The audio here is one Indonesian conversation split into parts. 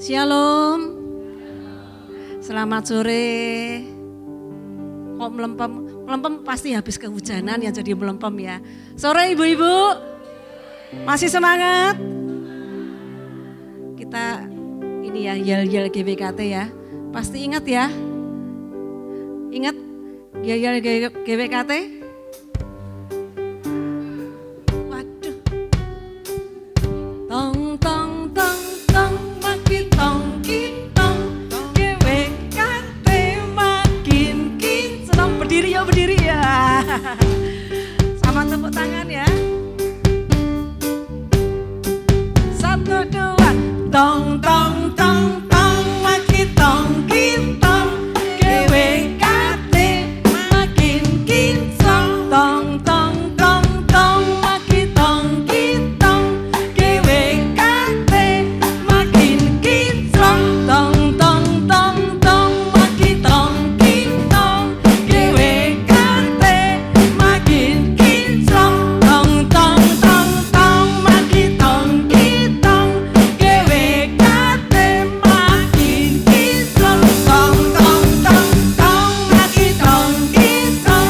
Shalom. Selamat sore. Kok melempem? Melempem pasti habis kehujanan ya jadi melempem ya. Sore ibu-ibu. Masih semangat? Kita ini ya yel-yel GWKT ya. Pasti ingat ya. Ingat yel-yel GWKT? Waduh. Tong tong tong tong makin tong kitong GWKT makin kinclong. Berdiri ya. Sama tepuk tangan ya. 1, 2 tong tong tong tong makin tong kitong GWKT makin kinclong. Tong tong tong tong makin tong kitong GWKT makin kinclong. Tong tong tong tong makin tong kitong GWKT makin kinclong. Tong tong tong tong makin tong kitong GWKT makin kinclong. Tong tong tong tong makin tong kitong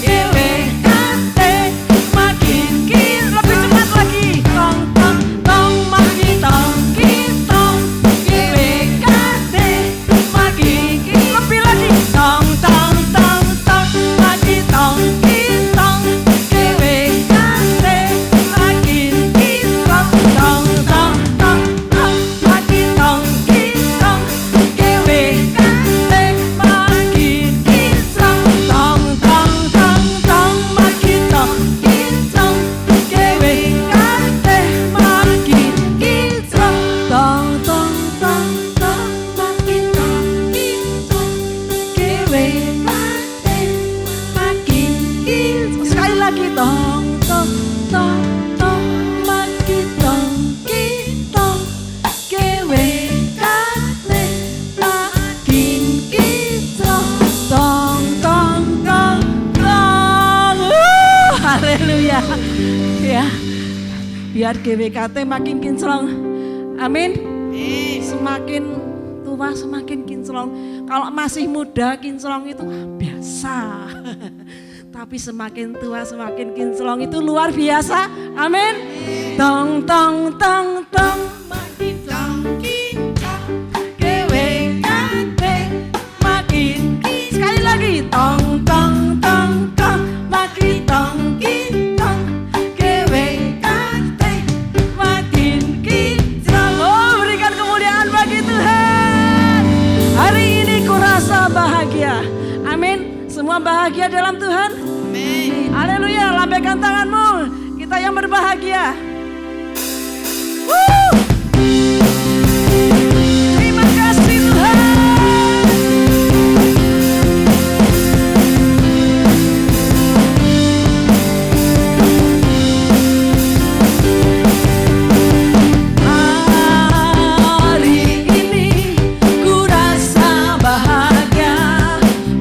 GWKT makin kinclong. Lebih cepat lagi. Tong tong tong makin tong kitong GWKT makin kinclong. Lebih lagi. Tong tong tong tong makin tong kitong GWKT makin kinclong. Tong tong tong tong makin tong kitong GWKT makin kinclong. Tong tong tong tong makin tong kitong GWKT makin kinclong. Tong tong tong tong makin tong kitong GWKT makin kinclong. Sekali lagi tong tong tong tong makin tong kitong GWKT makin kinclong. Tong tong tong tong. Haleluya. Ya. Biar GWKT makin kinclong. Amin. Semakin tua semakin kinclong. Kalau masih muda kinclong itu biasa. Tapi semakin tua semakin kinclong itu luar biasa. Amin. Tong tong tong tong makin tong kinclong GWKT makin kinclong. Sekali lagi. Tong tong tong tong makin tong kinclong GWKT makin kinclong. Oh, berikan kemuliaan bagi Tuhan. Hari ini kurasa bahagia. Amin. Semua bahagia dalam Tuhan. Amin. Haleluya. Lambaikan tanganmu. Kita yang berbahagia. Terima kasih Tuhan. Hari ini ku rasa bahagia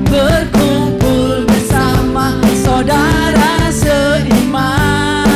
berkumpul bersama saudara seiman.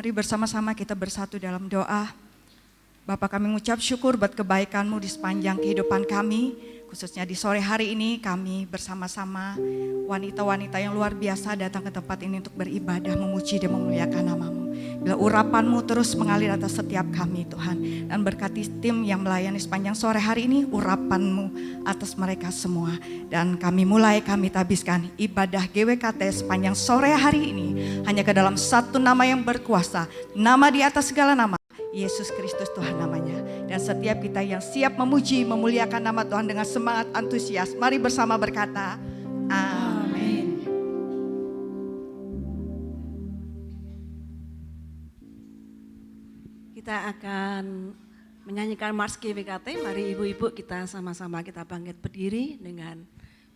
Mari bersama-sama kita bersatu dalam doa. Bapa, kami mengucap syukur buat kebaikan-Mu di sepanjang kehidupan kami. Khususnya di sore hari ini kami bersama-sama wanita-wanita yang luar biasa datang ke tempat ini untuk beribadah, memuji dan memuliakan nama-Mu. Bila urapan-Mu terus mengalir atas setiap kami Tuhan. Dan berkati tim yang melayani sepanjang sore hari ini, urapan-Mu atas mereka semua. Dan kami tabiskan ibadah GWKT sepanjang sore hari ini hanya ke dalam satu nama yang berkuasa, nama di atas segala nama, Yesus Kristus Tuhan namanya. Dan setiap kita yang siap memuji, memuliakan nama Tuhan dengan semangat antusias, mari bersama berkata, amin. Kita akan menyanyikan Mars GWKT. Mari ibu-ibu kita sama-sama kita bangkit berdiri dengan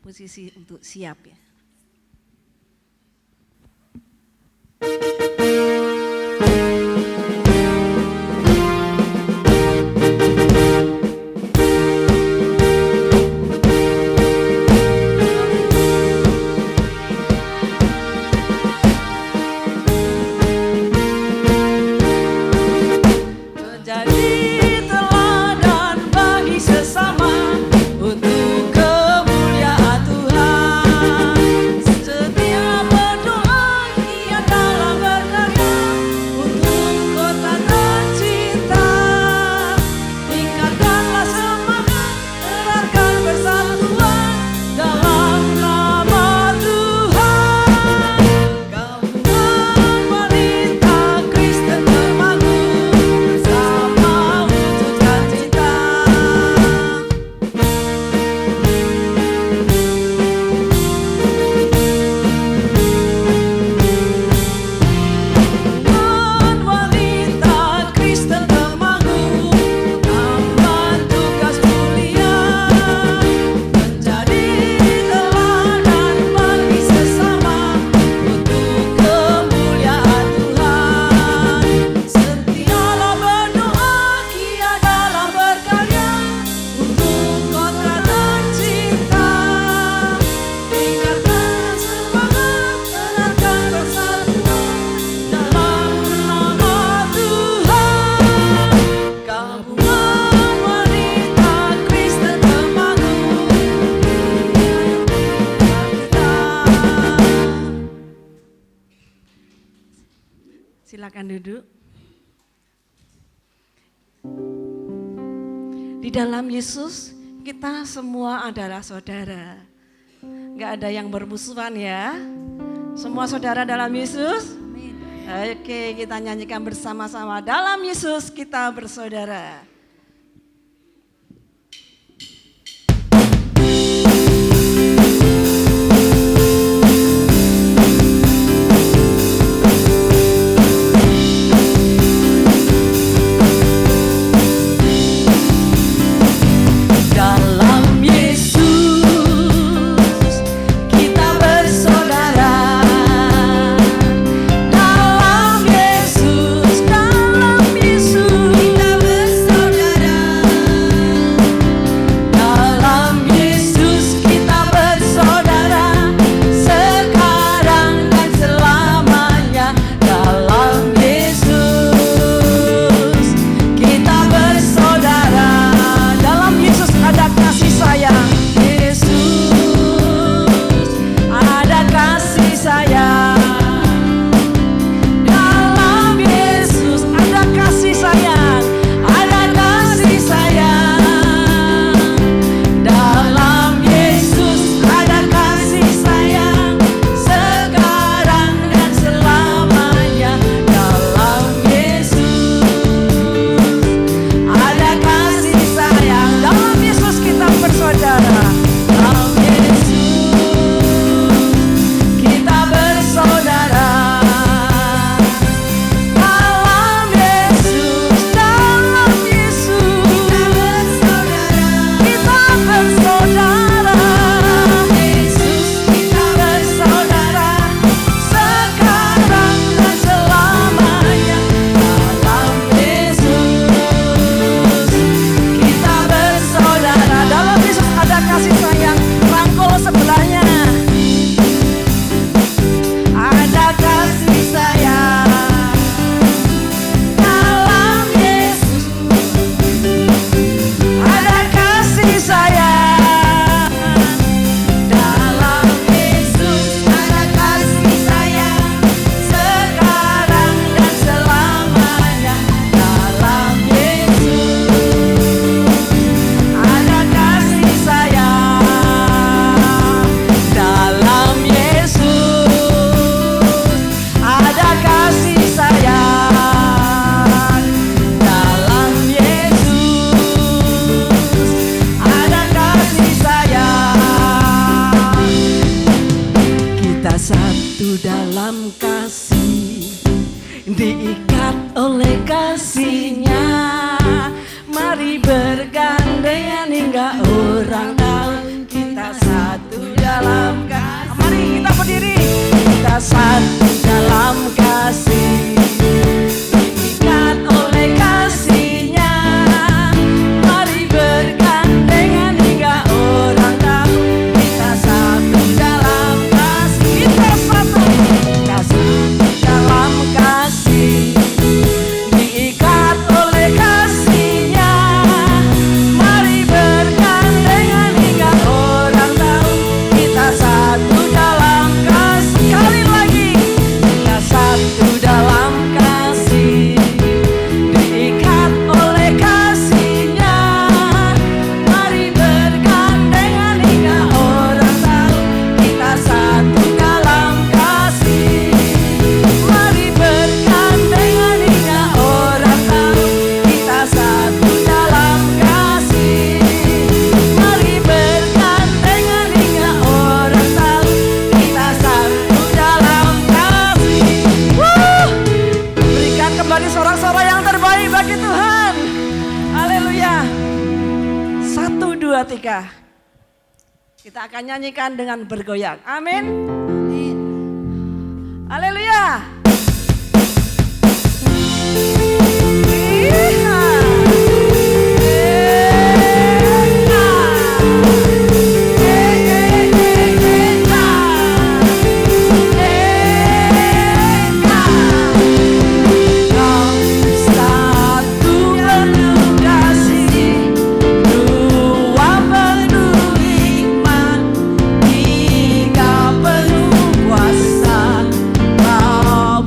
posisi untuk siap ya. Silakan duduk. Di dalam Yesus kita semua adalah saudara. Gak ada yang bermusuhan ya. Semua saudara dalam Yesus. Oke, kita nyanyikan bersama-sama. Dalam Yesus kita bersaudara. Dalam Yesus kita bersaudara. satu dalam kasih, diikat oleh kasihnya. Mari bergandengan hingga orang tahu kita satu dalam kasih. Mari kita berdiri, kita satu dalam kasih, diikat oleh kasihnya. Mari bergandengan hingga orang tahu kita satu dalam kasih. Kita satu dalam kasih, diikat oleh kasihnya. Mari bergandengan hingga orang tahu kita satu dalam kasih. Kali lagi, kita satu dalam kasih, diikat oleh kasihnya. Mari bergandengan hingga orang tahu kita satu dalam kasih. Mari bergandengan hingga orang tahu kita satu dalam kasih. Mari bergandengan hingga orang tahu kita satu dalam kasih. Berikan kembali sorak-sorai yang terbaik bagi Tuhan. Haleluya. 1, 2, 3. Kita akan nyanyikan dengan bergoyang. Amin. Haleluya. Satu penuh kasih, dua penuh hikmat, tiga penuh kuasa. Kau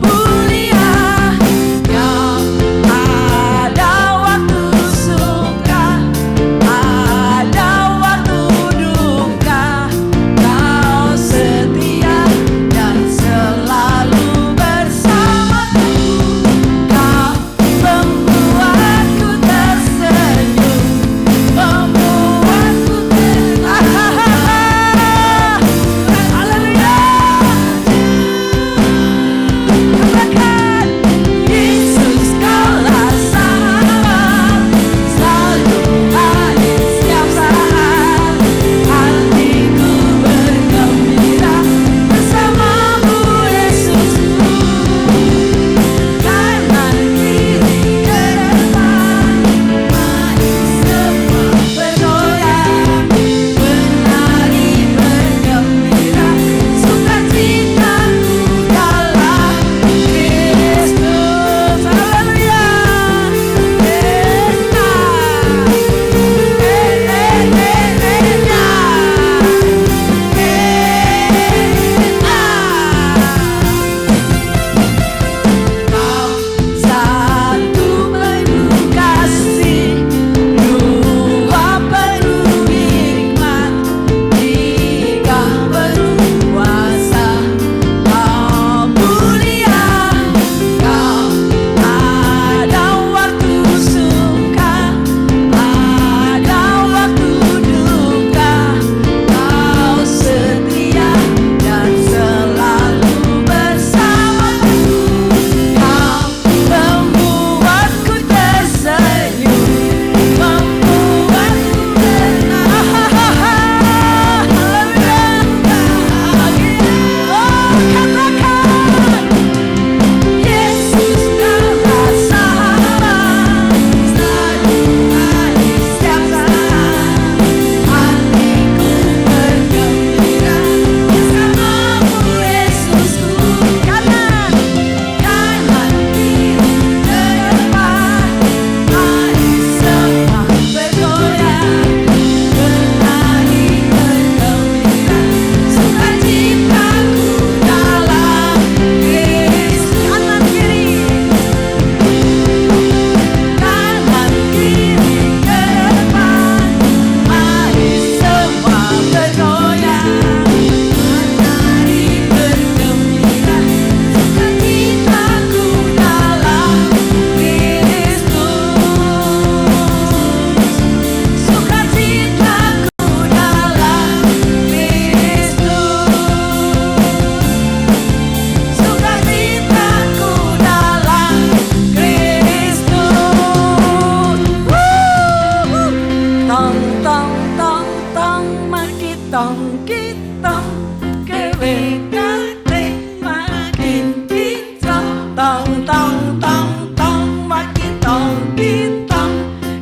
tong kitong kewe kate makin kitong tong tong tong tong makin tong kitong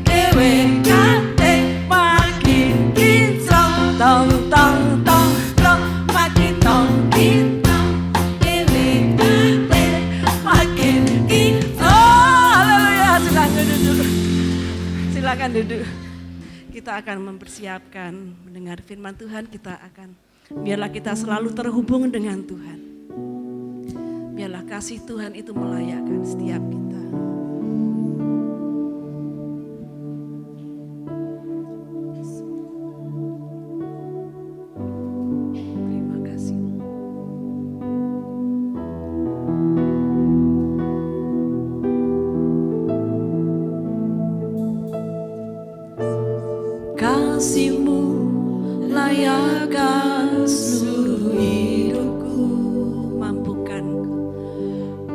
kewe kate makin kitong tong tong tong tong makin tong kitong kewe kate makin kitong. Haleluya, silakan duduk. Silakan duduk. Kita akan mempersiapkan mendengar firman Tuhan. Biarlah kita selalu terhubung dengan Tuhan. Biarlah kasih Tuhan itu melayakkan setiap kita. Terima kasih. Kasih-Mu layakkan seluruh hidupku,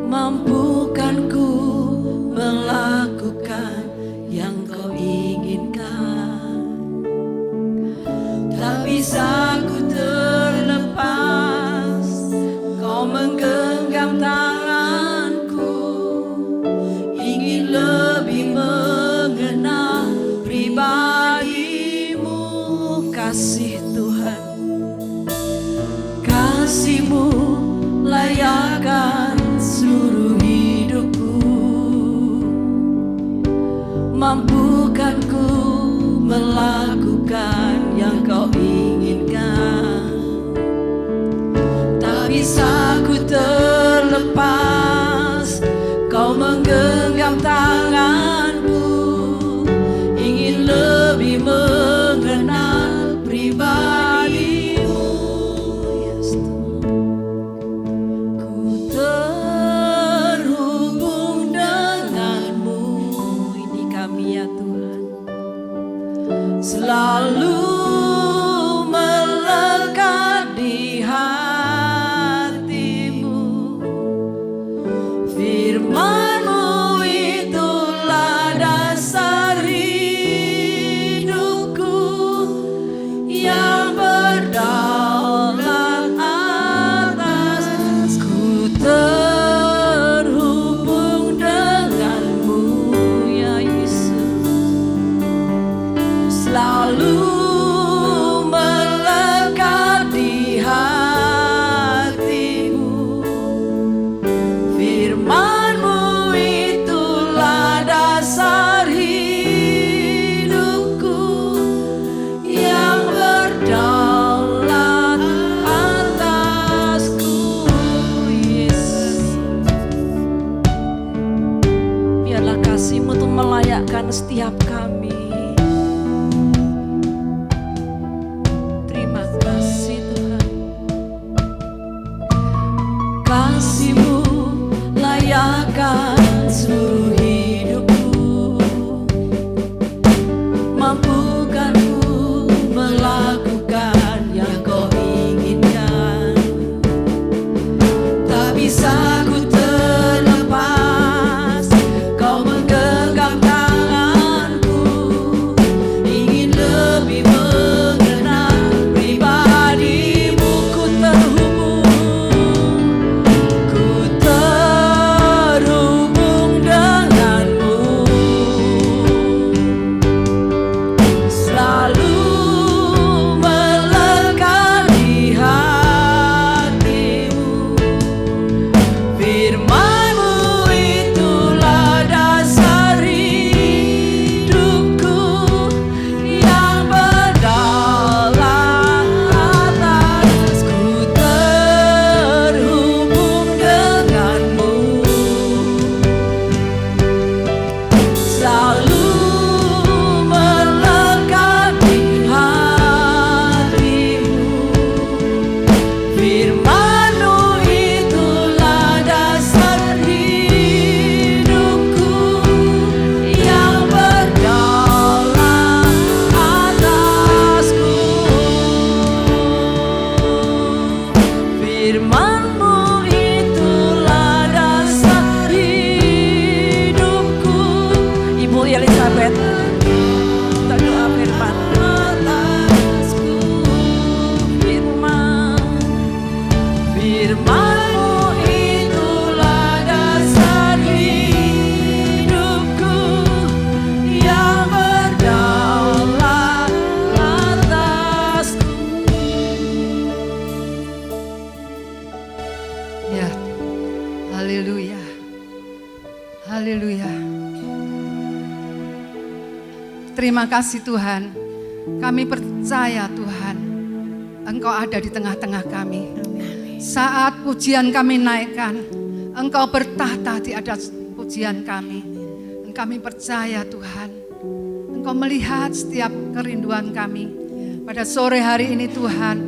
mampukanku melakukan yang Kau inginkan. Tak bisa ku terlepas, Kau menggenggam tanganku, ingin lebih mengenal pribadi-Mu. Kasih Tuhan, kasih-Mu layakkan seluruh hidupku, mampukanku melakukan yang Kau inginkan. Tak bisa ku terlepas, Kau menggenggam tanganku, ingin lebih mengenal pribadi-Mu. Yes, ku terhubung denganmu. Ini kami ya Tuhan, selalu melekat di hati-Mu. Firman-Mu itulah dasar hidupku yang berdaulat atas. Ku terhubung denganmu ya Yesus, selalu terima kasih Tuhan. Kami percaya Tuhan, Engkau ada di tengah-tengah kami. Saat pujian kami naikkan, Engkau bertahta di atas pujian kami. Dan kami percaya Tuhan, Engkau melihat setiap kerinduan kami. Pada sore hari ini Tuhan,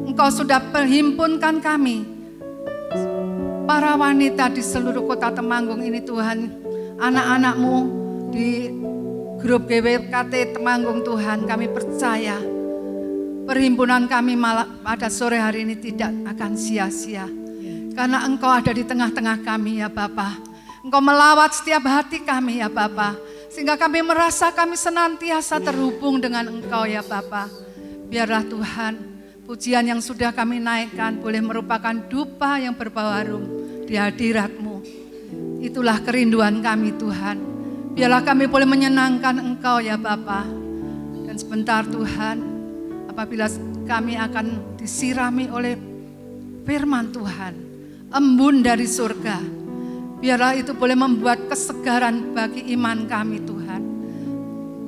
Engkau sudah perhimpunkan kami, para wanita di seluruh kota Temanggung ini Tuhan, anak-anak-Mu di grup GWKT Temanggung Tuhan, kami percaya perhimpunan kami pada sore hari ini tidak akan sia-sia. Karena Engkau ada di tengah-tengah kami ya Bapa. Engkau melawat setiap hati kami ya Bapa. Sehingga kami merasa kami senantiasa terhubung dengan Engkau ya Bapa. Biarlah Tuhan, pujian yang sudah kami naikkan boleh merupakan dupa yang berbau harum di hadirat-Mu. Itulah kerinduan kami Tuhan. Biarlah kami boleh menyenangkan Engkau ya Bapa. Dan sebentar Tuhan, apabila kami akan disirami oleh firman Tuhan, embun dari surga, biarlah itu boleh membuat kesegaran bagi iman kami Tuhan.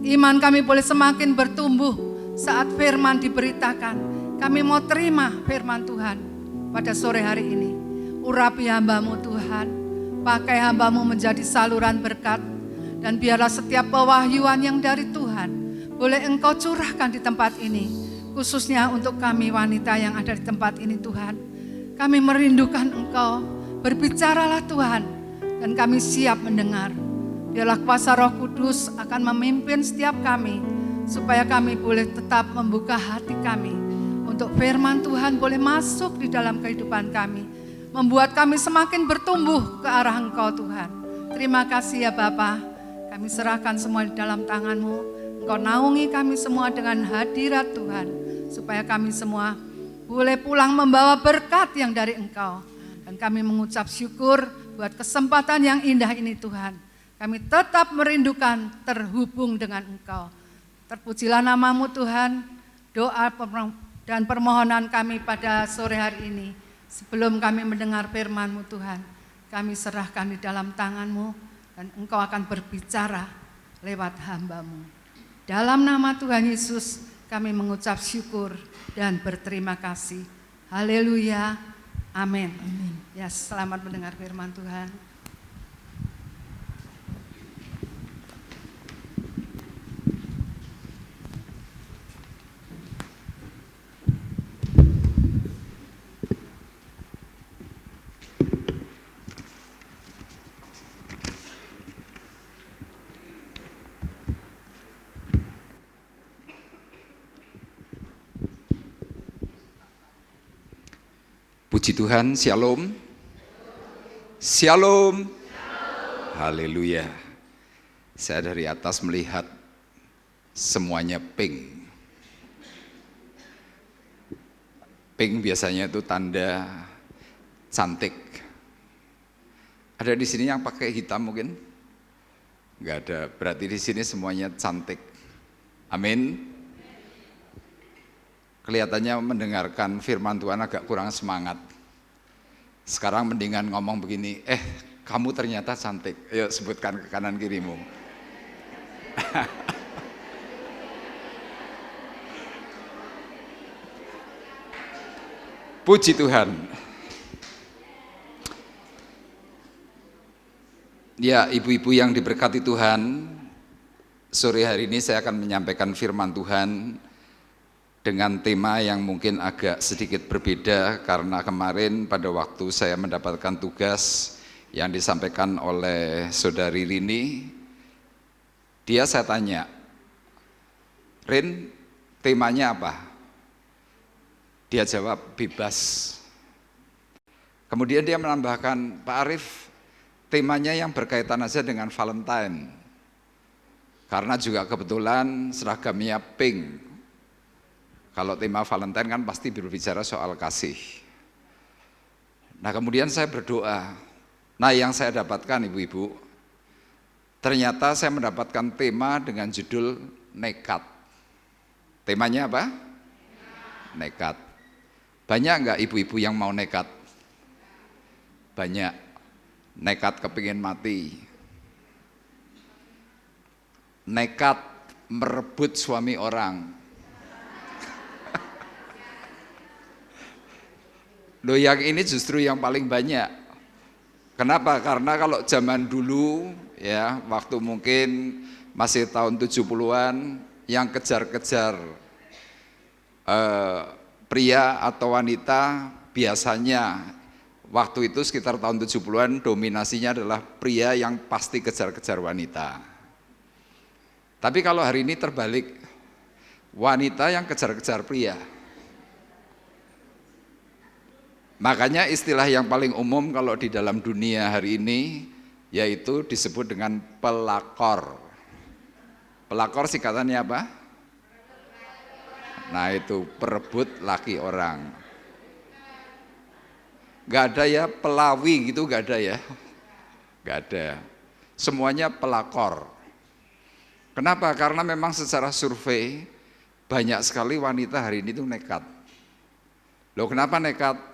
Iman kami boleh semakin bertumbuh saat firman diberitakan. Kami mau terima firman Tuhan pada sore hari ini. Urapi hamba-Mu Tuhan, pakai hamba-Mu menjadi saluran berkat. Dan biarlah setiap pewahyuan yang dari Tuhan boleh Engkau curahkan di tempat ini. Khususnya untuk kami wanita yang ada di tempat ini Tuhan. Kami merindukan Engkau, berbicaralah Tuhan, dan kami siap mendengar. Biarlah kuasa Roh Kudus akan memimpin setiap kami, supaya kami boleh tetap membuka hati kami, untuk firman Tuhan boleh masuk di dalam kehidupan kami, membuat kami semakin bertumbuh ke arah Engkau Tuhan. Terima kasih ya Bapa, kami serahkan semua di dalam tangan-Mu. Engkau naungi kami semua dengan hadirat Tuhan, supaya kami semua boleh pulang membawa berkat yang dari Engkau. Dan kami mengucap syukur buat kesempatan yang indah ini Tuhan. Kami tetap merindukan terhubung dengan Engkau. Terpujilah nama-Mu Tuhan. Doa dan permohonan kami pada sore hari ini, sebelum kami mendengar firman-Mu Tuhan, kami serahkan di dalam tangan-Mu. Dan Engkau akan berbicara lewat hamba-Mu. Dalam nama Tuhan Yesus kami mengucap syukur dan berterima kasih. Haleluya. Amin. Ya, selamat mendengar firman Tuhan. Puji Tuhan, shalom. Shalom. Haleluya. Saya dari atas melihat semuanya pink. Pink biasanya itu tanda cantik. Ada di sini yang pakai hitam mungkin? Enggak ada, berarti di sini semuanya cantik. Amin. Kelihatannya mendengarkan firman Tuhan agak kurang semangat. Sekarang mendingan ngomong begini, kamu ternyata cantik. Ayo sebutkan ke kanan kirimu. Puji Tuhan. Ya, ibu-ibu yang diberkati Tuhan, sore hari ini saya akan menyampaikan firman Tuhan dengan tema yang mungkin agak sedikit berbeda, karena kemarin pada waktu saya mendapatkan tugas yang disampaikan oleh saudari Rini, saya tanya, Rin, temanya apa? Dia jawab bebas. Kemudian dia menambahkan, Pak Arif, temanya yang berkaitan aja dengan Valentine, karena juga kebetulan seragamnya pink. Kalau tema Valentine kan pasti berbicara soal kasih. Nah kemudian saya berdoa. Nah yang saya dapatkan ibu-ibu, ternyata saya mendapatkan tema dengan judul nekat. Temanya apa? Nekat. Banyak enggak ibu-ibu yang mau nekat? Banyak. Nekat kepingin mati. Nekat merebut suami orang. Loh, yang ini justru yang paling banyak. Kenapa? Karena kalau zaman dulu ya, waktu mungkin masih tahun 70-an, yang kejar-kejar pria atau wanita biasanya waktu itu sekitar tahun 70-an dominasinya adalah pria yang pasti kejar-kejar wanita. Tapi kalau hari ini terbalik, wanita yang kejar-kejar pria. Makanya istilah yang paling umum kalau di dalam dunia hari ini yaitu disebut dengan pelakor. Pelakor singkatannya apa? Nah itu, perebut laki orang. Gak ada ya pelawi gitu, gak ada ya. Gak ada. Semuanya pelakor. Kenapa? Karena memang secara survei banyak sekali wanita hari ini tuh nekat. Loh kenapa nekat?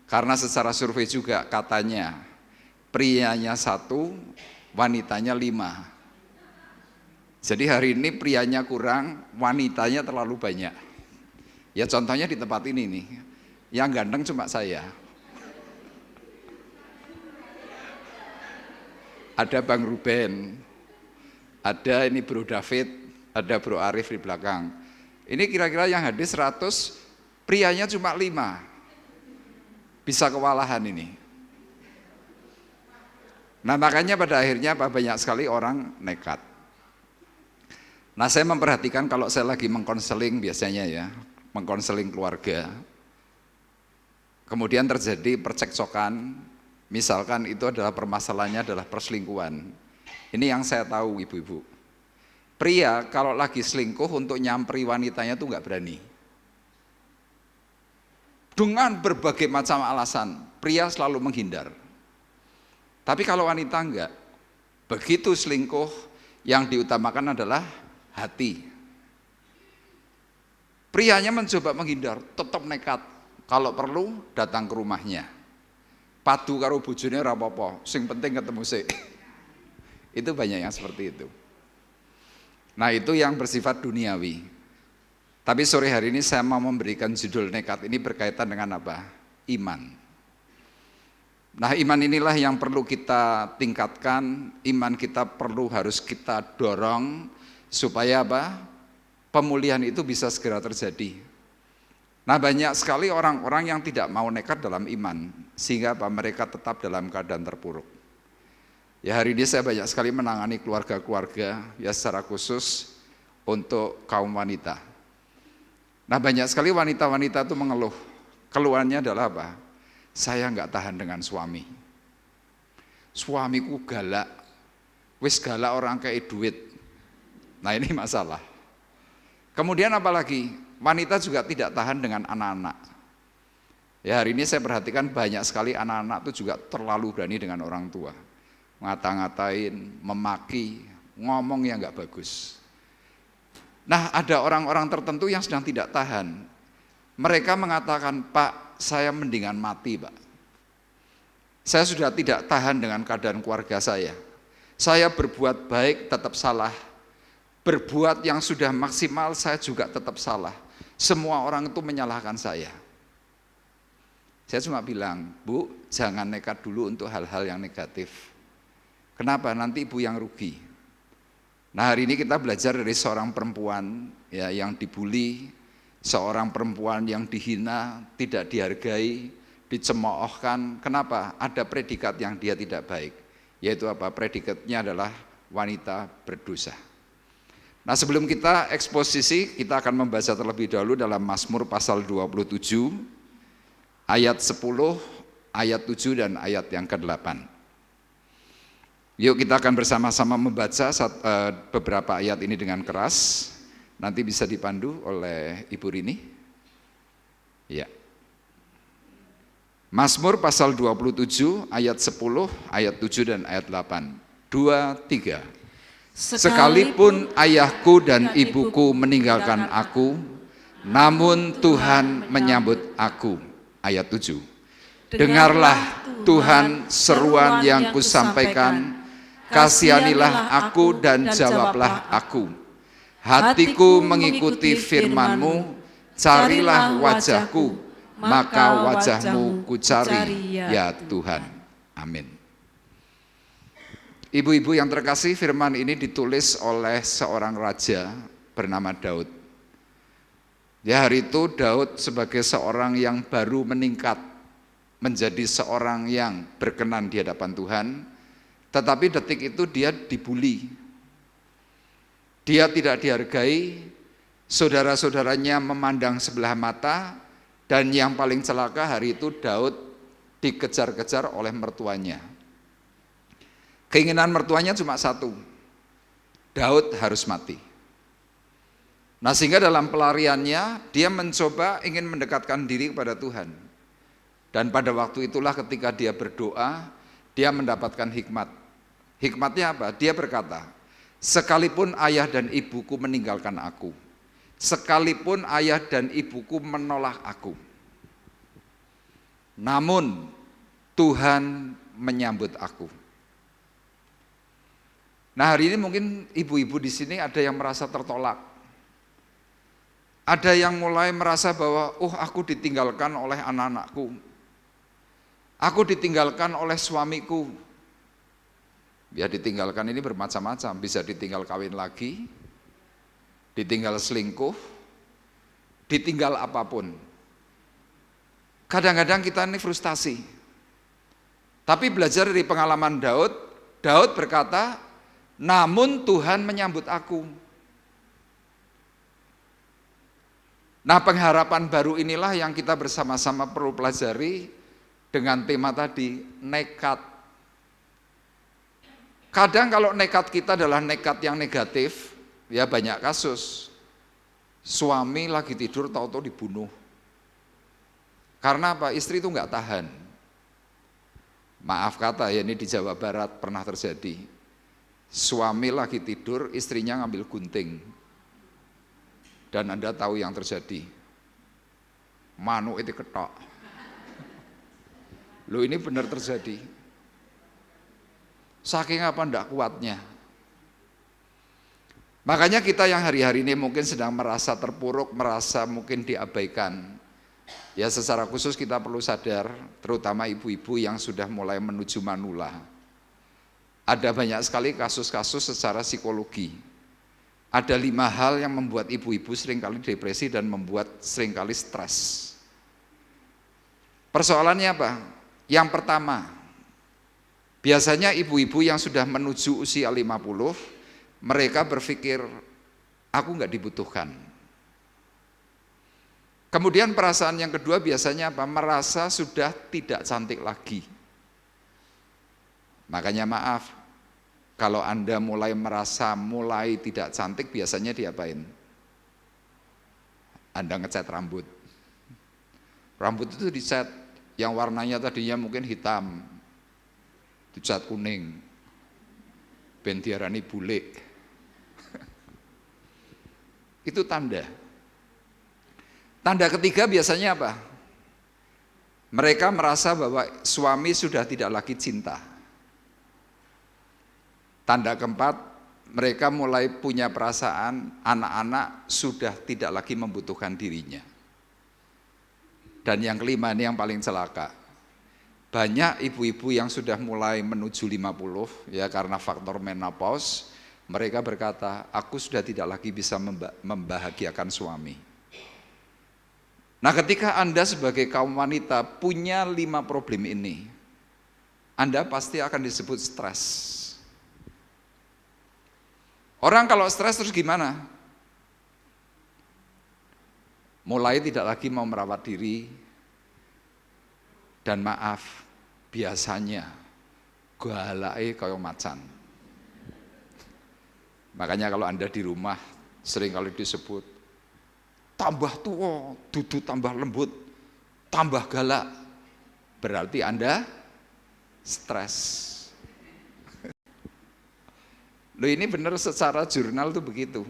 Karena secara survei juga katanya prianya 1, wanitanya 5. Jadi hari ini prianya kurang, wanitanya terlalu banyak. Ya contohnya di tempat ini nih, yang ganteng cuma saya. Ada Bang Ruben, ada ini Bro David, ada Bro Arif di belakang. Ini kira-kira yang hadir 100, prianya cuma 5. Bisa kewalahan ini. Nah makanya pada akhirnya banyak sekali orang nekat. Nah saya memperhatikan kalau saya lagi mengkonseling biasanya ya, mengkonseling keluarga, kemudian terjadi percekcokan, misalkan itu adalah permasalahannya adalah perselingkuhan. Ini yang saya tahu ibu-ibu. Pria kalau lagi selingkuh untuk nyamperi wanitanya tuh nggak berani. Dengan berbagai macam alasan, pria selalu menghindar. Tapi kalau wanita enggak, begitu selingkuh yang diutamakan adalah hati. Prianya mencoba menghindar, tetap nekat. Kalau perlu datang ke rumahnya. Padu karo bojone ora apa-apa, sing penting ketemu sik. Itu banyak yang seperti itu. Nah itu yang bersifat duniawi. Tapi sore hari ini saya mau memberikan judul nekat ini berkaitan dengan apa? Iman. Nah iman inilah yang perlu kita tingkatkan, iman kita harus kita dorong supaya apa? Pemulihan itu bisa segera terjadi. Nah banyak sekali orang-orang yang tidak mau nekat dalam iman, sehingga apa? Mereka tetap dalam keadaan terpuruk. Ya hari ini saya banyak sekali menangani keluarga-keluarga, ya secara khusus untuk kaum wanita. Nah banyak sekali wanita-wanita itu mengeluh, keluhannya adalah apa? Saya nggak tahan dengan suami. Suamiku galak, wis galak orang kayak duit. Nah ini masalah. Kemudian apalagi, wanita juga tidak tahan dengan anak-anak. Ya hari ini saya perhatikan banyak sekali anak-anak itu juga terlalu berani dengan orang tua. Ngata-ngatain, memaki, ngomong yang nggak bagus. Nah ada orang-orang tertentu yang sedang tidak tahan. Mereka mengatakan, Pak saya mendingan mati Pak. Saya sudah tidak tahan dengan keadaan keluarga saya. Saya berbuat baik tetap salah. Berbuat yang sudah maksimal saya juga tetap salah. Semua orang itu menyalahkan saya. Saya cuma bilang, Bu jangan nekat dulu untuk hal-hal yang negatif. Kenapa? Nanti ibu yang rugi. Nah hari ini kita belajar dari seorang perempuan ya, yang dibully, seorang perempuan yang dihina, tidak dihargai, dicemoohkan. Kenapa? Ada predikat yang dia tidak baik, yaitu apa? Predikatnya adalah wanita berdosa. Nah sebelum kita eksposisi, kita akan membaca terlebih dahulu dalam Mazmur pasal 27, ayat 10, ayat 7 dan ayat yang ke-8. Yuk kita akan bersama-sama membaca beberapa ayat ini dengan keras. Nanti bisa dipandu oleh Ibu Rini. Ya. Mazmur pasal 27 ayat 10, ayat 7 dan ayat 8. 2, 3. Sekalipun ayahku dan ibuku meninggalkan aku, namun Tuhan menyambut aku. Ayat 7. Dengarlah Tuhan seruan yang kusampaikan, kasihanilah aku dan jawablah aku. Hatiku mengikuti firman-Mu, carilah wajahku, maka wajah-Mu kucari, ya Tuhan. Amin. Ibu-ibu yang terkasih, firman ini ditulis oleh seorang raja bernama Daud. Ya, hari itu Daud sebagai seorang yang baru meningkat menjadi seorang yang berkenan di hadapan Tuhan, tetapi detik itu dia dibully. Dia tidak dihargai, saudara-saudaranya memandang sebelah mata, dan yang paling celaka hari itu Daud dikejar-kejar oleh mertuanya. Keinginan mertuanya cuma satu, Daud harus mati. Nah, sehingga dalam pelariannya dia mencoba ingin mendekatkan diri kepada Tuhan. Dan pada waktu itulah ketika dia berdoa, dia mendapatkan hikmat. Hikmatnya apa? Dia berkata, sekalipun ayah dan ibuku meninggalkan aku, sekalipun ayah dan ibuku menolak aku, namun Tuhan menyambut aku. Nah, hari ini mungkin ibu-ibu di sini ada yang merasa tertolak. Ada yang mulai merasa bahwa, aku ditinggalkan oleh anak-anakku. Aku ditinggalkan oleh suamiku. Ya, ditinggalkan ini bermacam-macam. Bisa ditinggal kawin lagi, ditinggal selingkuh, ditinggal apapun. Kadang-kadang kita ini frustasi. Tapi belajar dari pengalaman Daud, Daud berkata, namun Tuhan menyambut aku. Nah, pengharapan baru inilah yang kita bersama-sama perlu pelajari dengan tema tadi, nekat. Kadang kalau nekat kita adalah nekat yang negatif, ya banyak kasus. Suami lagi tidur tahu-tahu dibunuh. Karena apa? Istri itu nggak tahan. Maaf kata ya, ini di Jawa Barat pernah terjadi. Suami lagi tidur, istrinya ngambil gunting. Dan Anda tahu yang terjadi. Manu itu ketok. Loh, ini benar terjadi. Saking apa ndak kuatnya. Makanya kita yang hari-hari ini mungkin sedang merasa terpuruk, merasa mungkin diabaikan. Ya, secara khusus kita perlu sadar, terutama ibu-ibu yang sudah mulai menuju manula. Ada banyak sekali kasus-kasus secara psikologi. Ada 5 hal yang membuat ibu-ibu seringkali depresi dan membuat seringkali stres. Persoalannya apa? Yang pertama, biasanya ibu-ibu yang sudah menuju usia 50, mereka berpikir, aku nggak dibutuhkan. Kemudian perasaan yang kedua biasanya apa? Merasa sudah tidak cantik lagi. Makanya maaf, kalau Anda mulai merasa mulai tidak cantik, biasanya diapain? Anda ngecat rambut. Rambut itu dicat, yang warnanya tadinya mungkin hitam, dicat kuning, ben diarani bule. Itu tanda. Tanda ketiga biasanya apa? Mereka merasa bahwa suami sudah tidak lagi cinta. Tanda keempat, mereka mulai punya perasaan anak-anak sudah tidak lagi membutuhkan dirinya. Dan yang kelima, ini yang paling celaka. Banyak ibu-ibu yang sudah mulai menuju 50, ya karena faktor menopause, mereka berkata, aku sudah tidak lagi bisa membahagiakan suami. Nah, ketika Anda sebagai kaum wanita punya 5 problem ini, Anda pasti akan disebut stres. Orang kalau stres terus gimana? Mulai tidak lagi mau merawat diri, dan maaf, biasanya galake kaya macan. Makanya kalau Anda di rumah sering kali disebut, tambah tua, dudu tambah lembut, tambah galak, berarti Anda stres. Loh, ini benar secara jurnal tuh begitu.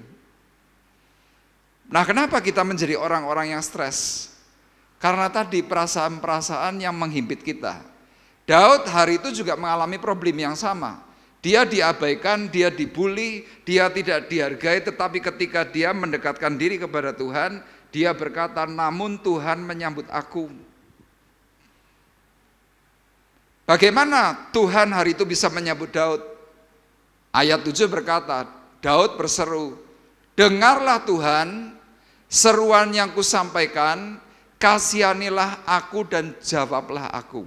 Nah, kenapa kita menjadi orang-orang yang stres? Karena tadi perasaan-perasaan yang menghimpit kita. Daud hari itu juga mengalami problem yang sama. Dia diabaikan, dia dibully, dia tidak dihargai, tetapi ketika dia mendekatkan diri kepada Tuhan, dia berkata, namun Tuhan menyambut aku. Bagaimana Tuhan hari itu bisa menyambut Daud? Ayat 7 berkata, Daud berseru, dengarlah Tuhan, seruan yang kusampaikan, kasihanilah aku dan jawablah aku.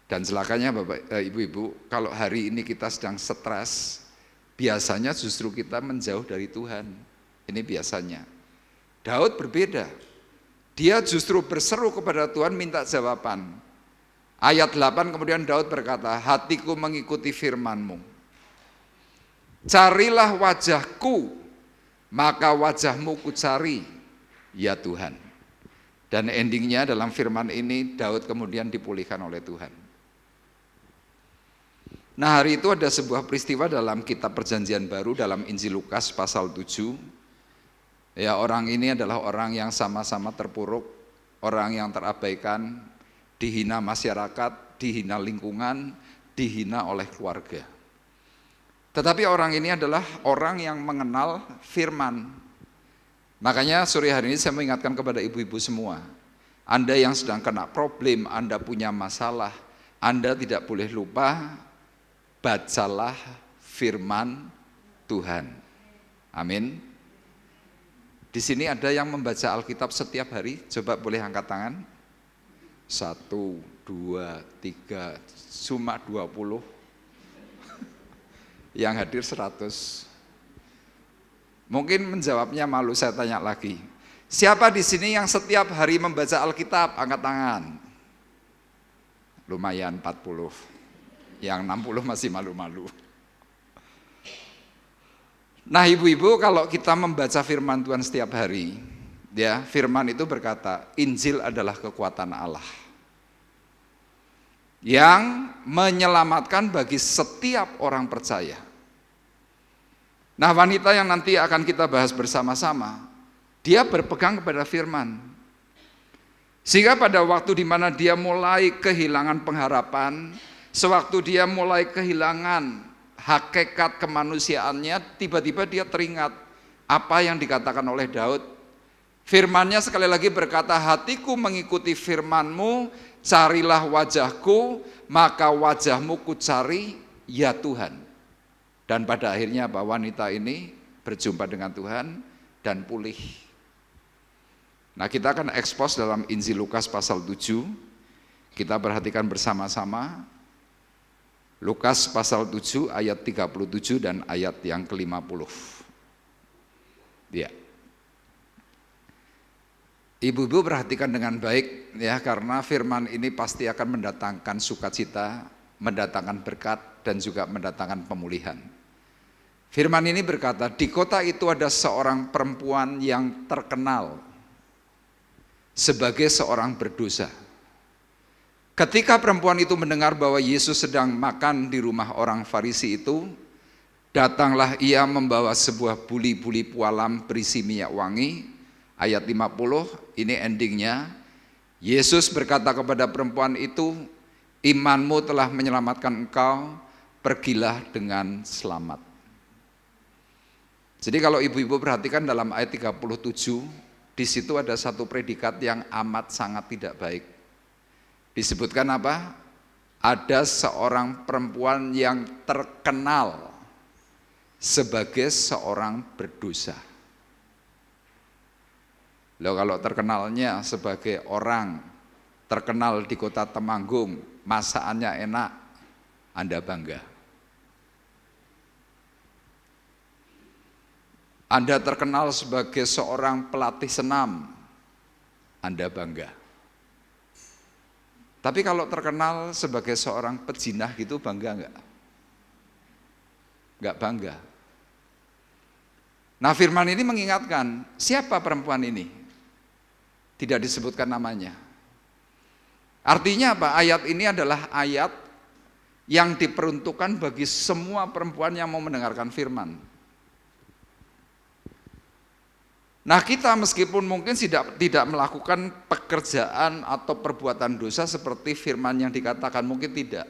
Dan celakanya Bapak Ibu-ibu, kalau hari ini kita sedang stres, biasanya justru kita menjauh dari Tuhan. Ini biasanya. Daud berbeda. Dia justru berseru kepada Tuhan minta jawaban. Ayat 8 kemudian Daud berkata, hatiku mengikuti firman-Mu. Carilah wajahku, maka wajah-Mu kucari, ya Tuhan. Dan endingnya dalam firman ini Daud kemudian dipulihkan oleh Tuhan. Nah, hari itu ada sebuah peristiwa dalam kitab Perjanjian Baru dalam Injil Lukas pasal 7. Ya, orang ini adalah orang yang sama-sama terpuruk, orang yang terabaikan, dihina masyarakat, dihina lingkungan, dihina oleh keluarga. Tetapi orang ini adalah orang yang mengenal firman. Makanya sore hari ini saya mengingatkan kepada ibu-ibu semua, Anda yang sedang kena problem, Anda punya masalah, Anda tidak boleh lupa, bacalah firman Tuhan. Amin. Di sini ada yang membaca Alkitab setiap hari, coba boleh angkat tangan. 1, 2, 3, cuma 20. Yang hadir 100. Mungkin menjawabnya malu, saya tanya lagi. Siapa di sini yang setiap hari membaca Alkitab? Angkat tangan. Lumayan 40. Yang 60 masih malu-malu. Nah, ibu-ibu, kalau kita membaca firman Tuhan setiap hari, ya, firman itu berkata, Injil adalah kekuatan Allah yang menyelamatkan bagi setiap orang percaya. Nah, wanita yang nanti akan kita bahas bersama-sama, dia berpegang kepada firman. Sehingga pada waktu di mana dia mulai kehilangan pengharapan, sewaktu dia mulai kehilangan hakikat kemanusiaannya, tiba-tiba dia teringat apa yang dikatakan oleh Daud. Firman-Nya sekali lagi berkata, hatiku mengikuti firman-Mu, carilah wajahku, maka wajah-Mu kucari, ya Tuhan. Dan pada akhirnya wanita ini berjumpa dengan Tuhan dan pulih. Nah, kita akan ekspos dalam Injil Lukas pasal 7. Kita perhatikan bersama-sama. Lukas pasal 7 ayat 37 dan ayat yang ke-50. Ya. Ibu-ibu perhatikan dengan baik ya, karena firman ini pasti akan mendatangkan sukacita, mendatangkan berkat dan juga mendatangkan pemulihan. Firman ini berkata, di kota itu ada seorang perempuan yang terkenal sebagai seorang berdosa. Ketika perempuan itu mendengar bahwa Yesus sedang makan di rumah orang Farisi itu, datanglah ia membawa sebuah buli-buli pualam berisi minyak wangi. Ayat 50, ini endingnya. Yesus berkata kepada perempuan itu, imanmu telah menyelamatkan engkau, pergilah dengan selamat. Jadi kalau ibu-ibu perhatikan dalam ayat 37, di situ ada satu predikat yang amat sangat tidak baik. Disebutkan apa? Ada seorang perempuan yang terkenal sebagai seorang berdosa. Loh, kalau terkenalnya sebagai orang terkenal di kota Temanggung, masakannya enak, Anda bangga. Anda terkenal sebagai seorang pelatih senam, Anda bangga. Tapi kalau terkenal sebagai seorang pejinah gitu, bangga enggak? Enggak bangga. Nah, firman ini mengingatkan, siapa perempuan ini? Tidak disebutkan namanya. Artinya apa? Ayat ini adalah ayat yang diperuntukkan bagi semua perempuan yang mau mendengarkan firman. Nah kita meskipun mungkin tidak melakukan pekerjaan atau perbuatan dosa seperti firman yang dikatakan, mungkin tidak.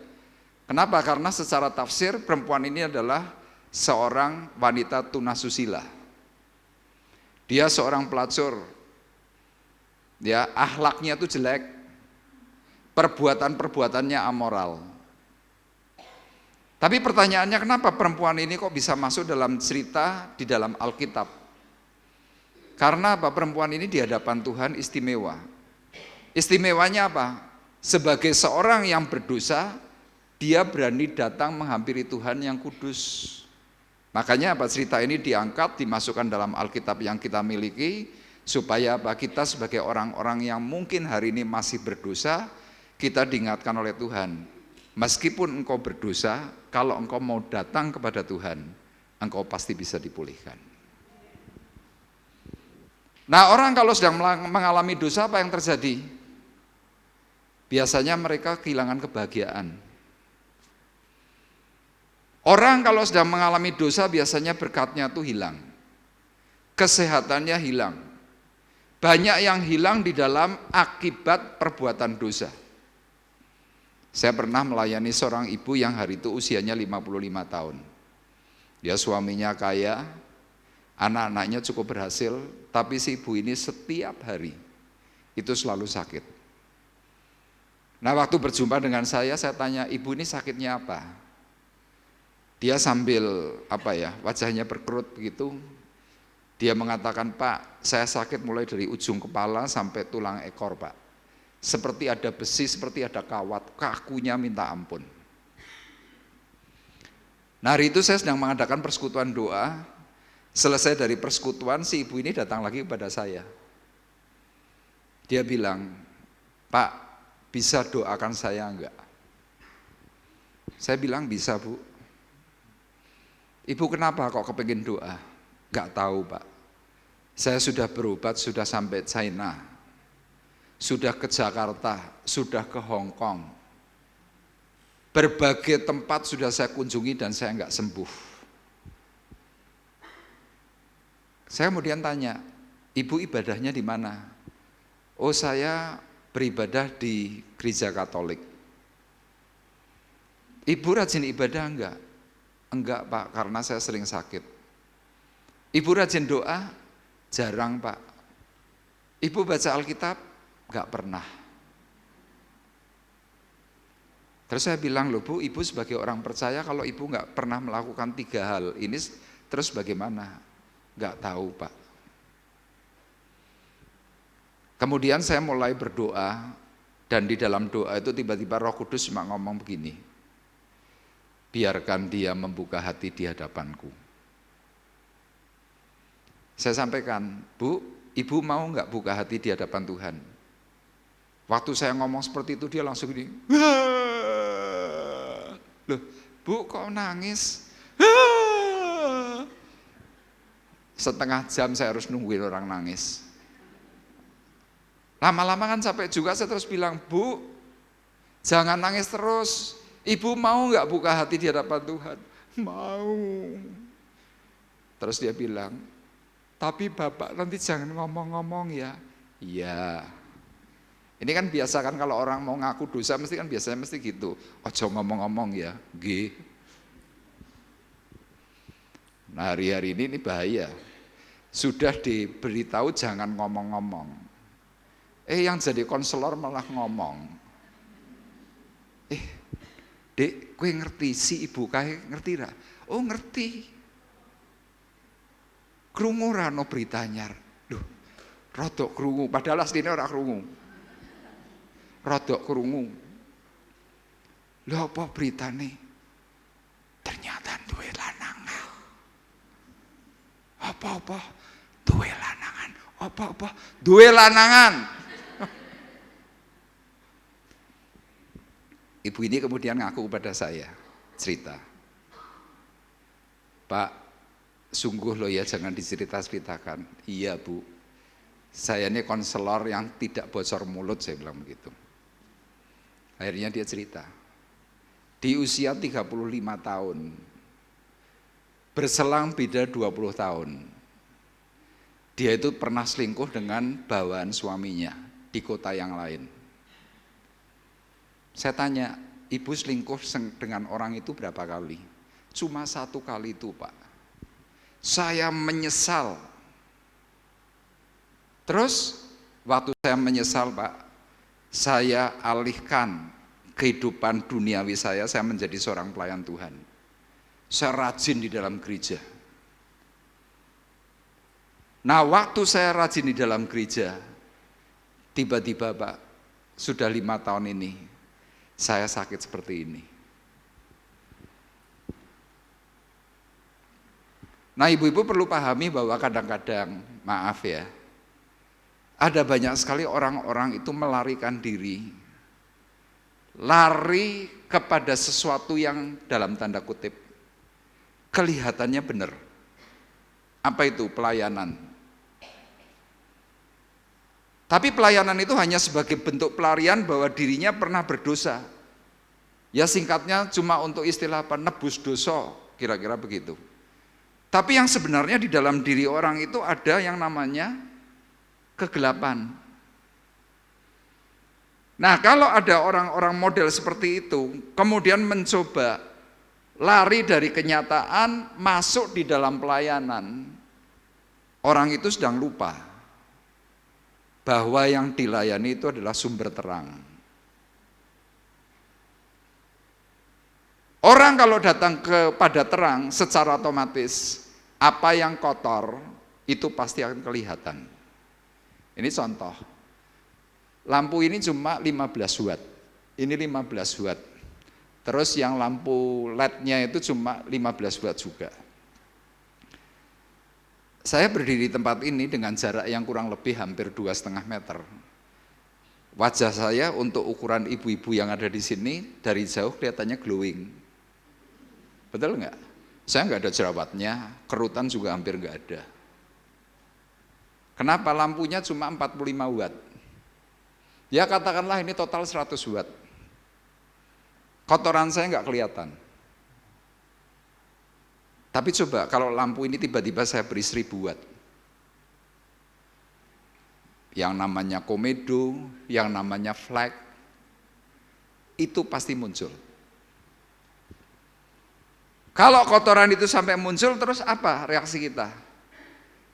Kenapa? Karena secara tafsir perempuan ini adalah seorang wanita tunasusila. Dia seorang pelacur, ya akhlaknya itu jelek, perbuatannya amoral. Tapi pertanyaannya kenapa perempuan ini kok bisa masuk dalam cerita di dalam Alkitab? Karena apa? Perempuan ini di hadapan Tuhan istimewa. Istimewanya apa? Sebagai seorang yang berdosa, dia berani datang menghampiri Tuhan yang kudus. Makanya apa? Cerita ini diangkat, dimasukkan dalam Alkitab yang kita miliki, supaya apa? Kita sebagai orang-orang yang mungkin hari ini masih berdosa, kita diingatkan oleh Tuhan. Meskipun engkau berdosa, kalau engkau mau datang kepada Tuhan, engkau pasti bisa dipulihkan. Nah, orang kalau sedang mengalami dosa, apa yang terjadi? Biasanya mereka kehilangan kebahagiaan. Orang kalau sedang mengalami dosa, biasanya berkatnya itu hilang. Kesehatannya hilang. Banyak yang hilang di dalam akibat perbuatan dosa. Saya pernah melayani seorang ibu yang hari itu usianya 55 tahun. Dia suaminya kaya, anak-anaknya cukup berhasil, tapi si ibu ini setiap hari itu selalu sakit. Nah waktu berjumpa dengan saya tanya, ibu ini sakitnya apa? Dia sambil wajahnya berkerut begitu. Dia mengatakan, Pak, saya sakit mulai dari ujung kepala sampai tulang ekor, Pak. Seperti ada besi, seperti ada kawat, kakunya minta ampun. Nah hari itu saya sedang mengadakan persekutuan doa. Selesai dari persekutuan, si ibu ini datang lagi kepada saya. Dia bilang, Pak, bisa doakan saya enggak? Saya bilang, bisa Bu. Ibu kenapa kok kepengin doa? Enggak tahu Pak. Saya sudah berobat, sudah sampai China, sudah ke Jakarta, sudah ke Hong Kong. Berbagai tempat sudah saya kunjungi dan saya enggak sembuh. Saya kemudian tanya, ibu ibadahnya di mana? Oh saya beribadah di gereja Katolik. Ibu rajin ibadah enggak? Enggak Pak, karena saya sering sakit. Ibu rajin doa? Jarang Pak. Ibu baca Alkitab? Enggak pernah. Terus saya bilang, loh Bu, ibu sebagai orang percaya kalau ibu enggak pernah melakukan 3 hal ini, terus bagaimana? Enggak tahu Pak. Kemudian saya mulai berdoa, dan di dalam doa itu tiba-tiba Roh Kudus cuma ngomong begini, biarkan dia membuka hati di hadapanku. Saya sampaikan, Bu, ibu mau enggak buka hati di hadapan Tuhan? Waktu saya ngomong seperti itu dia langsung gini, loh Bu kok nangis? Setengah jam saya harus nungguin orang nangis. Lama-lama kan capek juga, saya terus bilang, Bu, jangan nangis terus. Ibu mau nggak buka hati di hadapan Tuhan? Mau. Terus dia bilang, tapi Bapak nanti jangan ngomong-ngomong ya. Iya. Ini kan biasa kan kalau orang mau ngaku dosa mesti kan biasanya mesti gitu. Ojo ngomong-ngomong ya. G. Nah hari-hari ini bahaya. Sudah diberitahu jangan ngomong-ngomong. Yang jadi konselor malah ngomong. Dek, kowe ngerti si ibu kae ngerti ra? Oh ngerti. Krungu ra no beritanya. Duh, rodok krungu, padahal asline ora krungu. Rodok krungu. Lha apa beritane? Ternyata duwe lanangan. Apa-apa? Duwe lanangan. Apa-apa? Duwe lanangan. Ibu ini kemudian ngaku kepada saya, cerita, Pak, sungguh loh ya jangan dicerita-ceritakan. Iya Bu, saya ini konselor yang tidak bocor mulut, saya bilang begitu. Akhirnya dia cerita, di usia 35 tahun, berselang beda 20 tahun, Dia itu pernah selingkuh dengan bawaan suaminya di kota yang lain. Saya tanya, ibu selingkuh dengan orang itu berapa kali? Cuma 1 kali itu, Pak. Saya menyesal. Terus waktu saya menyesal, Pak, saya alihkan kehidupan duniawi saya menjadi seorang pelayan Tuhan. Saya rajin di dalam gereja. Nah, waktu saya rajin di dalam gereja, tiba-tiba, Pak, sudah 5 tahun ini, saya sakit seperti ini. Nah, ibu-ibu perlu pahami bahwa kadang-kadang, maaf ya, ada banyak sekali orang-orang itu melarikan diri, lari kepada sesuatu yang dalam tanda kutip, kelihatannya benar. Apa itu? Pelayanan. Tapi pelayanan itu hanya sebagai bentuk pelarian bahwa dirinya pernah berdosa. Ya singkatnya cuma untuk istilah apa? Nebus dosa, kira-kira begitu. Tapi yang sebenarnya di dalam diri orang itu ada yang namanya kegelapan. Nah, kalau ada orang-orang model seperti itu, kemudian mencoba lari dari kenyataan, masuk di dalam pelayanan, orang itu sedang lupa bahwa yang dilayani itu adalah sumber terang. Orang kalau datang kepada terang, secara otomatis apa yang kotor itu pasti akan kelihatan. Ini contoh, lampu ini cuma 15 watt, ini 15 watt. Terus yang lampu LED-nya itu cuma 15 watt juga. Saya berdiri di tempat ini dengan jarak yang kurang lebih hampir 2,5 meter. Wajah saya untuk ukuran ibu-ibu yang ada di sini dari jauh kelihatannya glowing. Betul nggak? Saya nggak ada jerawatnya, kerutan juga hampir nggak ada. Kenapa? Lampunya cuma 45 watt. Ya katakanlah ini total 100 watt. Kotoran saya nggak kelihatan. Tapi coba kalau lampu ini tiba-tiba saya beri 1000 watt. Yang namanya komedo, yang namanya flag, itu pasti muncul. Kalau kotoran itu sampai muncul, terus apa reaksi kita?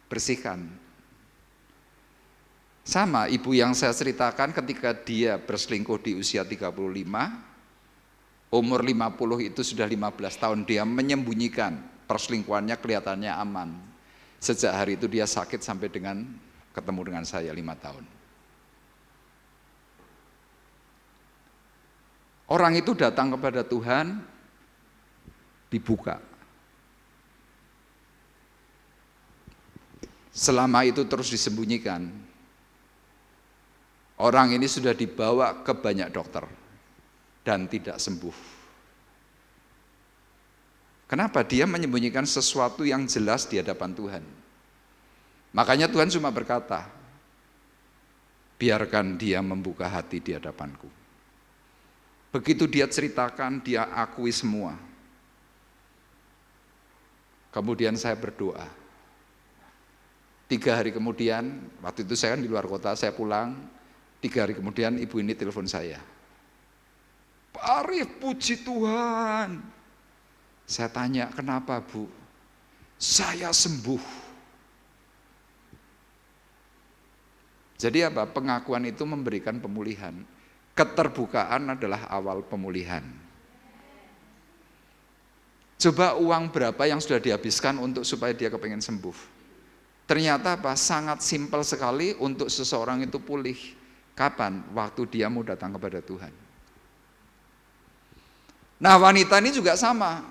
Bersihkan. Sama ibu yang saya ceritakan ketika dia berselingkuh di usia 35, umur 50 itu sudah 15 tahun dia menyembunyikan perselingkuhannya, kelihatannya aman. Sejak hari itu dia sakit sampai dengan ketemu dengan saya 5 tahun. Orang itu datang kepada Tuhan, dibuka. Selama itu terus disembunyikan. Orang ini sudah dibawa ke banyak dokter dan tidak sembuh. Kenapa? Dia menyembunyikan sesuatu yang jelas di hadapan Tuhan. Makanya Tuhan cuma berkata, biarkan dia membuka hati di hadapanku. Begitu dia ceritakan, dia akui semua. Kemudian saya berdoa. 3 hari kemudian, waktu itu saya kan di luar kota, saya pulang. 3 hari kemudian ibu ini telepon saya. Pak Arif, puji Tuhan. Saya tanya, kenapa Bu? Saya sembuh. Jadi apa? Pengakuan itu memberikan pemulihan. Keterbukaan adalah awal pemulihan. Coba uang berapa yang sudah dihabiskan untuk supaya dia kepengen sembuh. Ternyata apa? Sangat simpel sekali untuk seseorang itu pulih. Kapan? Waktu dia mau datang kepada Tuhan. Nah, wanita ini juga sama.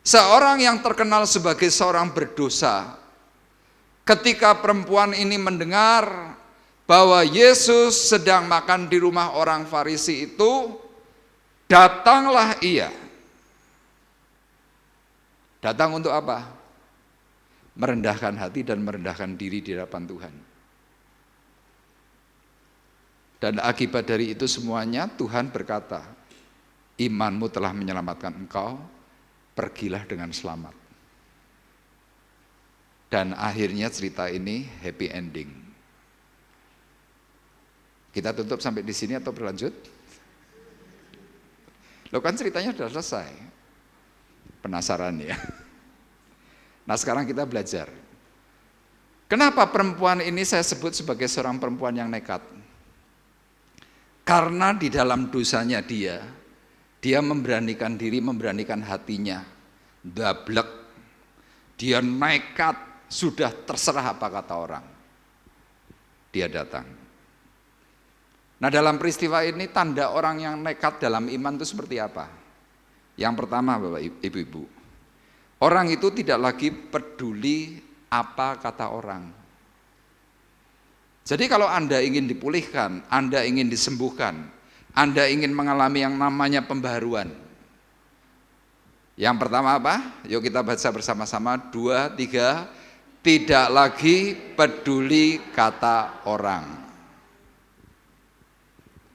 Seorang yang terkenal sebagai seorang berdosa, ketika perempuan ini mendengar bahwa Yesus sedang makan di rumah orang Farisi itu, datanglah ia. Datang untuk apa? Merendahkan hati dan merendahkan diri di hadapan Tuhan. Dan akibat dari itu semuanya Tuhan berkata, imanmu telah menyelamatkan engkau, pergilah dengan selamat. Dan akhirnya cerita ini happy ending. Kita tutup sampai di sini atau berlanjut? Loh kan ceritanya sudah selesai. Penasaran ya? Nah sekarang kita belajar. Kenapa perempuan ini saya sebut sebagai seorang perempuan yang nekat? Karena di dalam dosanya dia memberanikan diri, memberanikan hatinya, dablek, dia nekat, sudah terserah apa kata orang. Dia datang. Nah dalam peristiwa ini tanda orang yang nekat dalam iman itu seperti apa? Yang pertama Bapak Ibu-ibu, orang itu tidak lagi peduli apa kata orang. Jadi kalau Anda ingin dipulihkan, Anda ingin disembuhkan, Anda ingin mengalami yang namanya pembaharuan. Yang pertama apa? Yuk kita baca bersama-sama, 2, 3, tidak lagi peduli kata orang.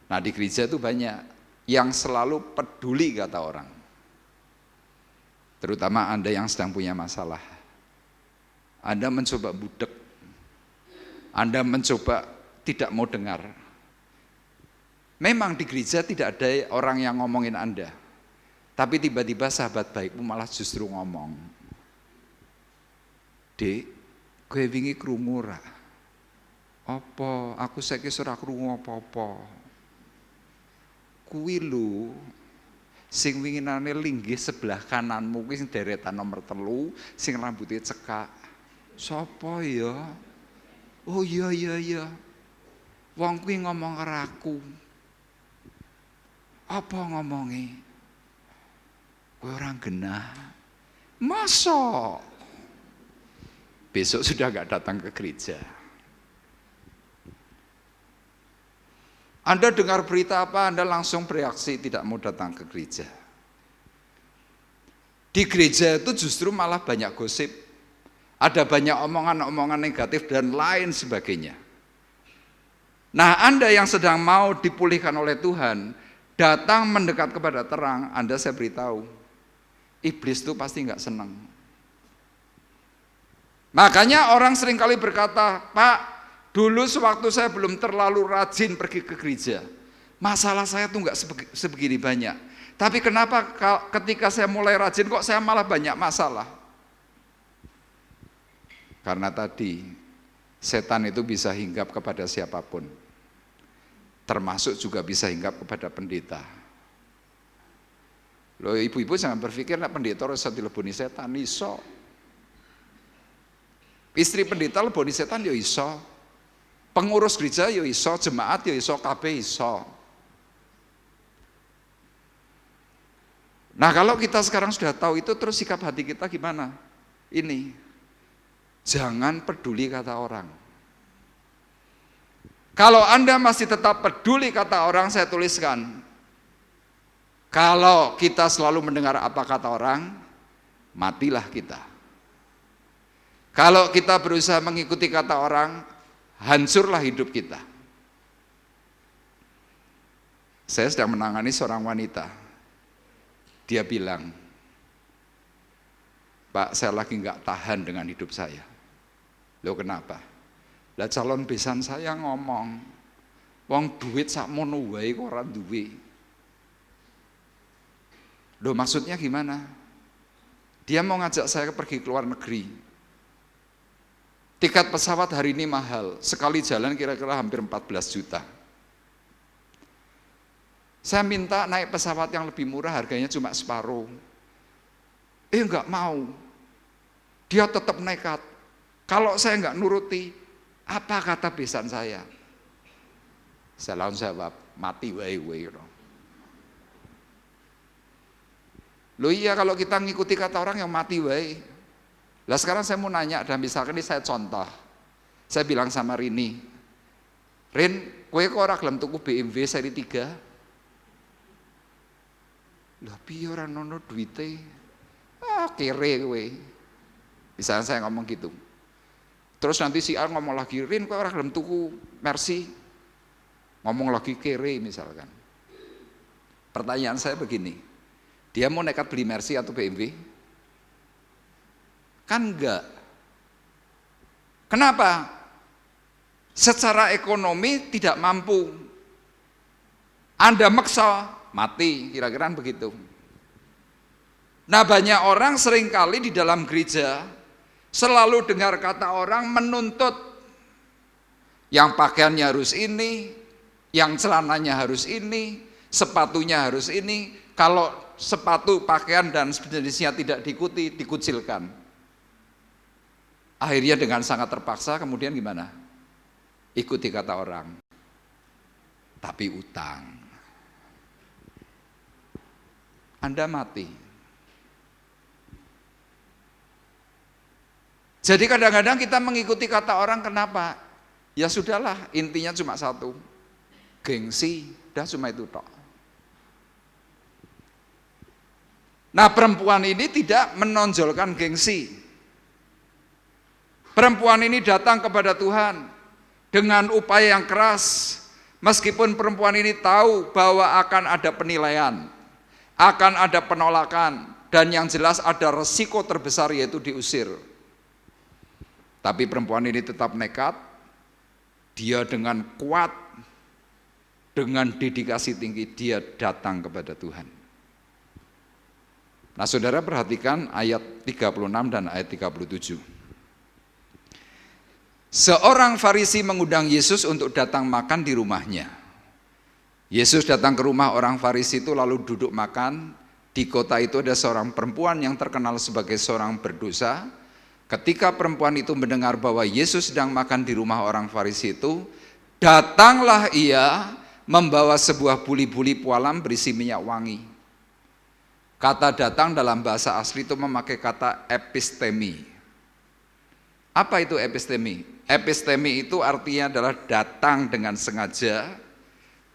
Nah di gereja itu banyak yang selalu peduli kata orang. Terutama Anda yang sedang punya masalah. Anda mencoba budek, Anda mencoba tidak mau dengar. Memang di gereja tidak ada orang yang ngomongin Anda, tapi tiba-tiba sahabat baikmu malah justru ngomong, Dek, kowe wingi krungu ra? Apa? Aku saiki ora krungu apa-apa. Kuwi lho sing winginane linggih sebelah kananmu kuwi sing deretan nomor 3, sing rambutnya cekak. Sopo ya? Oh iya. Wong kuwi ngomong karo aku. Apa ngomongi? Kowe ora genah. Masa? Besok sudah gak datang ke gereja. Anda dengar berita apa, Anda langsung bereaksi tidak mau datang ke gereja. Di gereja itu justru malah banyak gosip. Ada banyak omongan-omongan negatif dan lain sebagainya. Nah Anda yang sedang mau dipulihkan oleh Tuhan, datang mendekat kepada terang, Anda saya beritahu, iblis itu pasti nggak senang. Makanya orang seringkali berkata, Pak, dulu sewaktu saya belum terlalu rajin pergi ke gereja, masalah saya tuh nggak sebegini banyak. Tapi kenapa ketika saya mulai rajin kok saya malah banyak masalah? Karena tadi setan itu bisa hinggap kepada siapapun, termasuk juga bisa hinggap kepada pendeta. Loh ibu-ibu jangan berpikir nak pendeta harus dileboni setan, iso. Istri pendeta leboni setan yo iso. Pengurus gereja yo iso, jemaat yo iso, kabeh iso. Nah kalau kita sekarang sudah tahu itu, terus sikap hati kita gimana? Ini, jangan peduli kata orang. Kalau Anda masih tetap peduli kata orang, saya tuliskan, kalau kita selalu mendengar apa kata orang, matilah kita. Kalau kita berusaha mengikuti kata orang, hancurlah hidup kita. Saya sedang menangani seorang wanita. Dia bilang, Pak, saya lagi nggak tahan dengan hidup saya. Loh kenapa? Lah calon besan saya ngomong, wong duit sakmono wae kok ora duwe. Loh maksudnya gimana? Dia mau ngajak saya pergi ke luar negeri. Tiket pesawat hari ini mahal, sekali jalan kira-kira hampir 14 juta. Saya minta naik pesawat yang lebih murah, harganya cuma separuh. Enggak mau. Dia tetap nekat. Kalau saya enggak nuruti, apa kata besan saya? Saya langsung jawab, mati wae. Loh iya kalau kita ngikuti kata orang yang mati wae. Lah sekarang saya mau nanya, dan misalkan ini saya contoh. Saya bilang sama Rini, Rin, kowe kok ora gelem tuku BMW seri 3? Lah piye ora ono duwite? Kere kowe. Misalnya saya ngomong gitu. Terus nanti si A ngomong lagi, Rin kok ora gelem tuku Mercy? Ngomong lagi kere misalkan. Pertanyaan saya begini, dia mau nekat beli Mercy atau BMW? Kan enggak. Kenapa? Secara ekonomi tidak mampu. Anda maksa, mati, kira-kira begitu. Nah, banyak orang seringkali di dalam gereja selalu dengar kata orang menuntut yang pakaiannya harus ini, yang celananya harus ini, sepatunya harus ini. Kalau sepatu, pakaian dan sejenisnya tidak diikuti, dikucilkan. Akhirnya dengan sangat terpaksa kemudian gimana? Ikuti kata orang. Tapi utang. Anda mati. Jadi kadang-kadang kita mengikuti kata orang, kenapa? Ya sudahlah, intinya cuma satu. Gengsi, dah cuma itu tok. Nah, perempuan ini tidak menonjolkan gengsi. Perempuan ini datang kepada Tuhan dengan upaya yang keras. Meskipun perempuan ini tahu bahwa akan ada penilaian, akan ada penolakan, dan yang jelas ada resiko terbesar yaitu diusir. Tapi perempuan ini tetap nekat, dia dengan kuat, dengan dedikasi tinggi, dia datang kepada Tuhan. Nah, saudara perhatikan ayat 36 dan ayat 37. Seorang Farisi mengundang Yesus untuk datang makan di rumahnya. Yesus datang ke rumah orang Farisi itu lalu duduk makan. Di kota itu ada seorang perempuan yang terkenal sebagai seorang berdosa. Ketika perempuan itu mendengar bahwa Yesus sedang makan di rumah orang Farisi itu, datanglah ia membawa sebuah buli-buli pualam berisi minyak wangi. Kata datang dalam bahasa asli itu memakai kata epistemi. Apa itu epistemi? Epistemi itu artinya adalah datang dengan sengaja.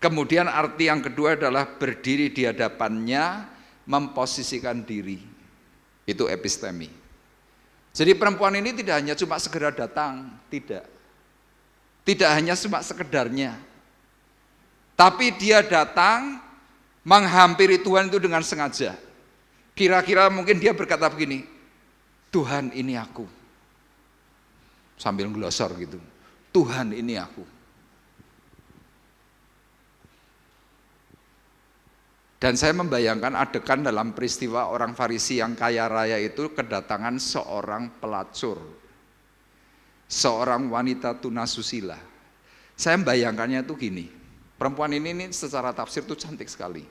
Kemudian arti yang kedua adalah berdiri di hadapannya, memposisikan diri. Itu epistemi. Jadi perempuan ini tidak hanya cuma segera datang, tidak. Tidak hanya cuma sekedarnya. Tapi dia datang menghampiri Tuhan itu dengan sengaja. Kira-kira mungkin dia berkata begini, Tuhan ini aku. Sambil ngelosor gitu, Tuhan ini aku. Dan saya membayangkan adegan dalam peristiwa orang Farisi yang kaya raya itu kedatangan seorang pelacur, seorang wanita tunasusila. Saya membayangkannya itu gini, perempuan ini secara tafsir itu cantik sekali.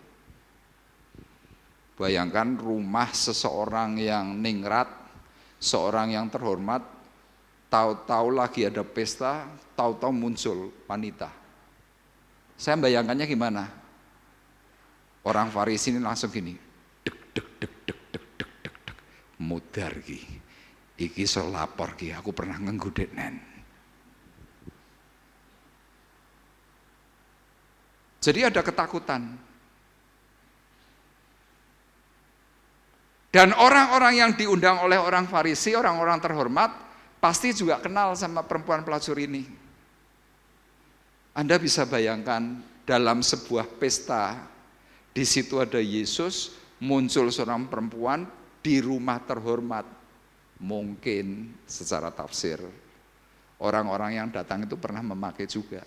Bayangkan rumah seseorang yang ningrat, seorang yang terhormat, tahu-tahu lagi ada pesta, tahu-tahu muncul wanita. Saya membayangkannya gimana? Orang Farisi ini langsung gini, dek dek dek dek dek dek dek dek, mudar ki, iki so lapor ki, aku pernah ngenggudet nen. Jadi ada ketakutan. Dan orang-orang yang diundang oleh orang Farisi, orang-orang terhormat, pasti juga kenal sama perempuan pelacur ini. Anda bisa bayangkan dalam sebuah pesta, di situ ada Yesus, muncul seorang perempuan di rumah terhormat. Mungkin secara tafsir, orang-orang yang datang itu pernah memakai juga.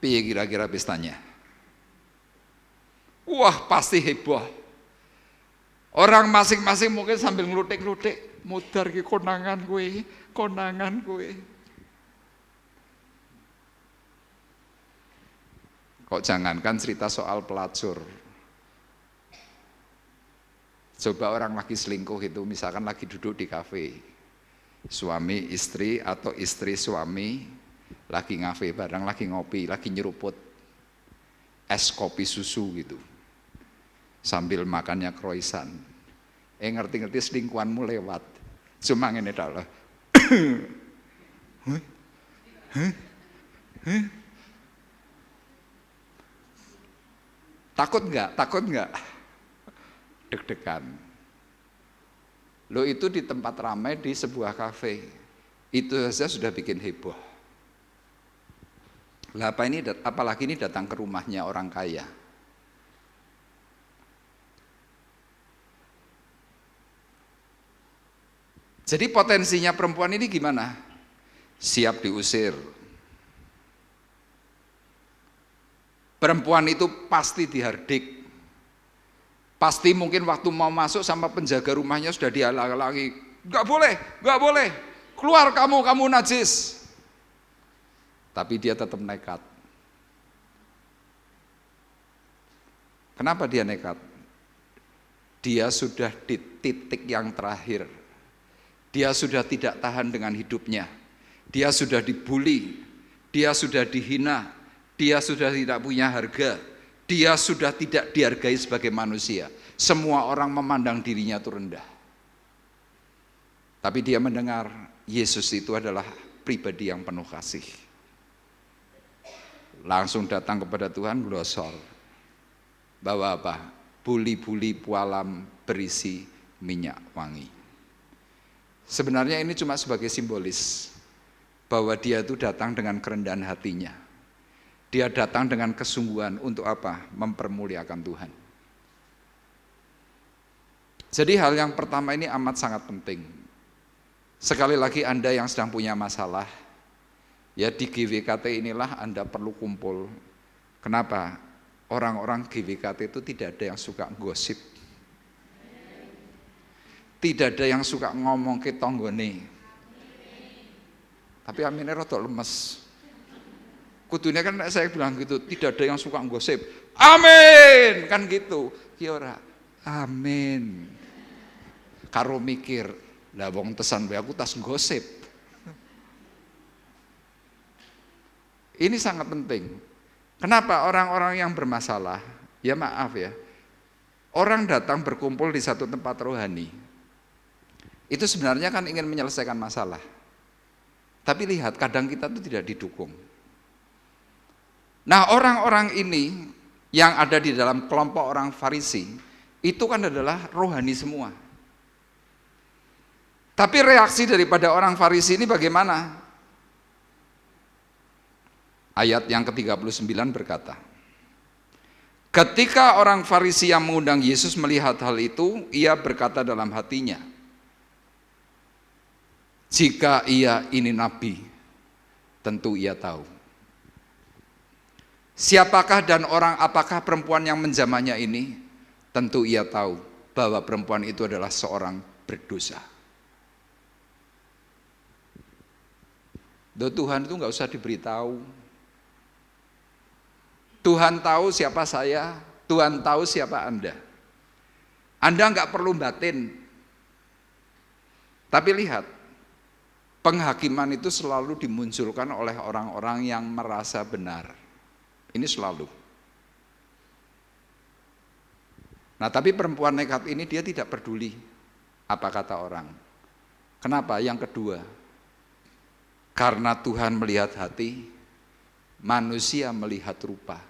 Piye kira-kira pestanya? Wah, pasti heboh. Orang masing-masing mungkin sambil ngelutik-ngelutik, mudar ki konangan gue, konangan gue. Kok jangankan cerita soal pelacur. Coba orang lagi selingkuh itu, misalkan lagi duduk di kafe, suami istri atau istri suami lagi ngafe bareng, lagi ngopi, lagi nyeruput es kopi susu gitu, sambil makannya croissant. Ngerti-ngerti selingkuhanmu lewat, cuma ngene tok lho. Takut enggak? Takut enggak? Deg-degan. Lo itu di tempat ramai di sebuah kafe, itu saja sudah bikin heboh. Lah apalagi ini datang ke rumahnya orang kaya. Jadi potensinya perempuan ini gimana? Siap diusir. Perempuan itu pasti dihardik. Pasti mungkin waktu mau masuk sama penjaga rumahnya sudah dihalang-halangi. Gak boleh, keluar kamu najis. Tapi dia tetap nekat. Kenapa dia nekat? Dia sudah di titik yang terakhir. Dia sudah tidak tahan dengan hidupnya. Dia sudah dibully, dia sudah dihina, dia sudah tidak punya harga, dia sudah tidak dihargai sebagai manusia. Semua orang memandang dirinya itu rendah. Tapi dia mendengar Yesus itu adalah pribadi yang penuh kasih. Langsung datang kepada Tuhan, glosor. Bawa apa? Buli-buli pualam berisi minyak wangi. Sebenarnya ini cuma sebagai simbolis bahwa dia itu datang dengan kerendahan hatinya. Dia datang dengan kesungguhan untuk apa? Mempermuliakan Tuhan. Jadi hal yang pertama ini amat sangat penting. Sekali lagi Anda yang sedang punya masalah, ya di GWKT inilah Anda perlu kumpul. Kenapa? Orang-orang GWKT itu tidak ada yang suka gosip. Tidak ada yang suka ngomong ke tonggone. Tapi aminnya rada lemes. Kudunya kan saya bilang gitu, tidak ada yang suka gosip. Amin, kan gitu. Ya ora, amin. Karo mikir, lah wong tesan wae aku tas gosip. Ini sangat penting. Kenapa orang-orang yang bermasalah, ya maaf ya, orang datang berkumpul di satu tempat rohani, itu sebenarnya kan ingin menyelesaikan masalah. Tapi lihat, kadang kita itu tidak didukung. Nah, orang-orang ini yang ada di dalam kelompok orang Farisi, itu kan adalah rohani semua. Tapi reaksi daripada orang Farisi ini bagaimana? Ayat yang ke-39 berkata, ketika orang Farisi yang mengundang Yesus melihat hal itu, ia berkata dalam hatinya, jika ia ini nabi, tentu ia tahu. Siapakah dan orang apakah perempuan yang menjamahnya ini? Tentu ia tahu bahwa perempuan itu adalah seorang berdosa. Tuhan itu nggak usah diberitahu. Tuhan tahu siapa saya, Tuhan tahu siapa Anda. Anda nggak perlu batin. Tapi lihat, penghakiman itu selalu dimunculkan oleh orang-orang yang merasa benar. Ini selalu. Nah, tapi perempuan nekat ini dia tidak peduli apa kata orang. Kenapa? Yang kedua, karena Tuhan melihat hati, manusia melihat rupa.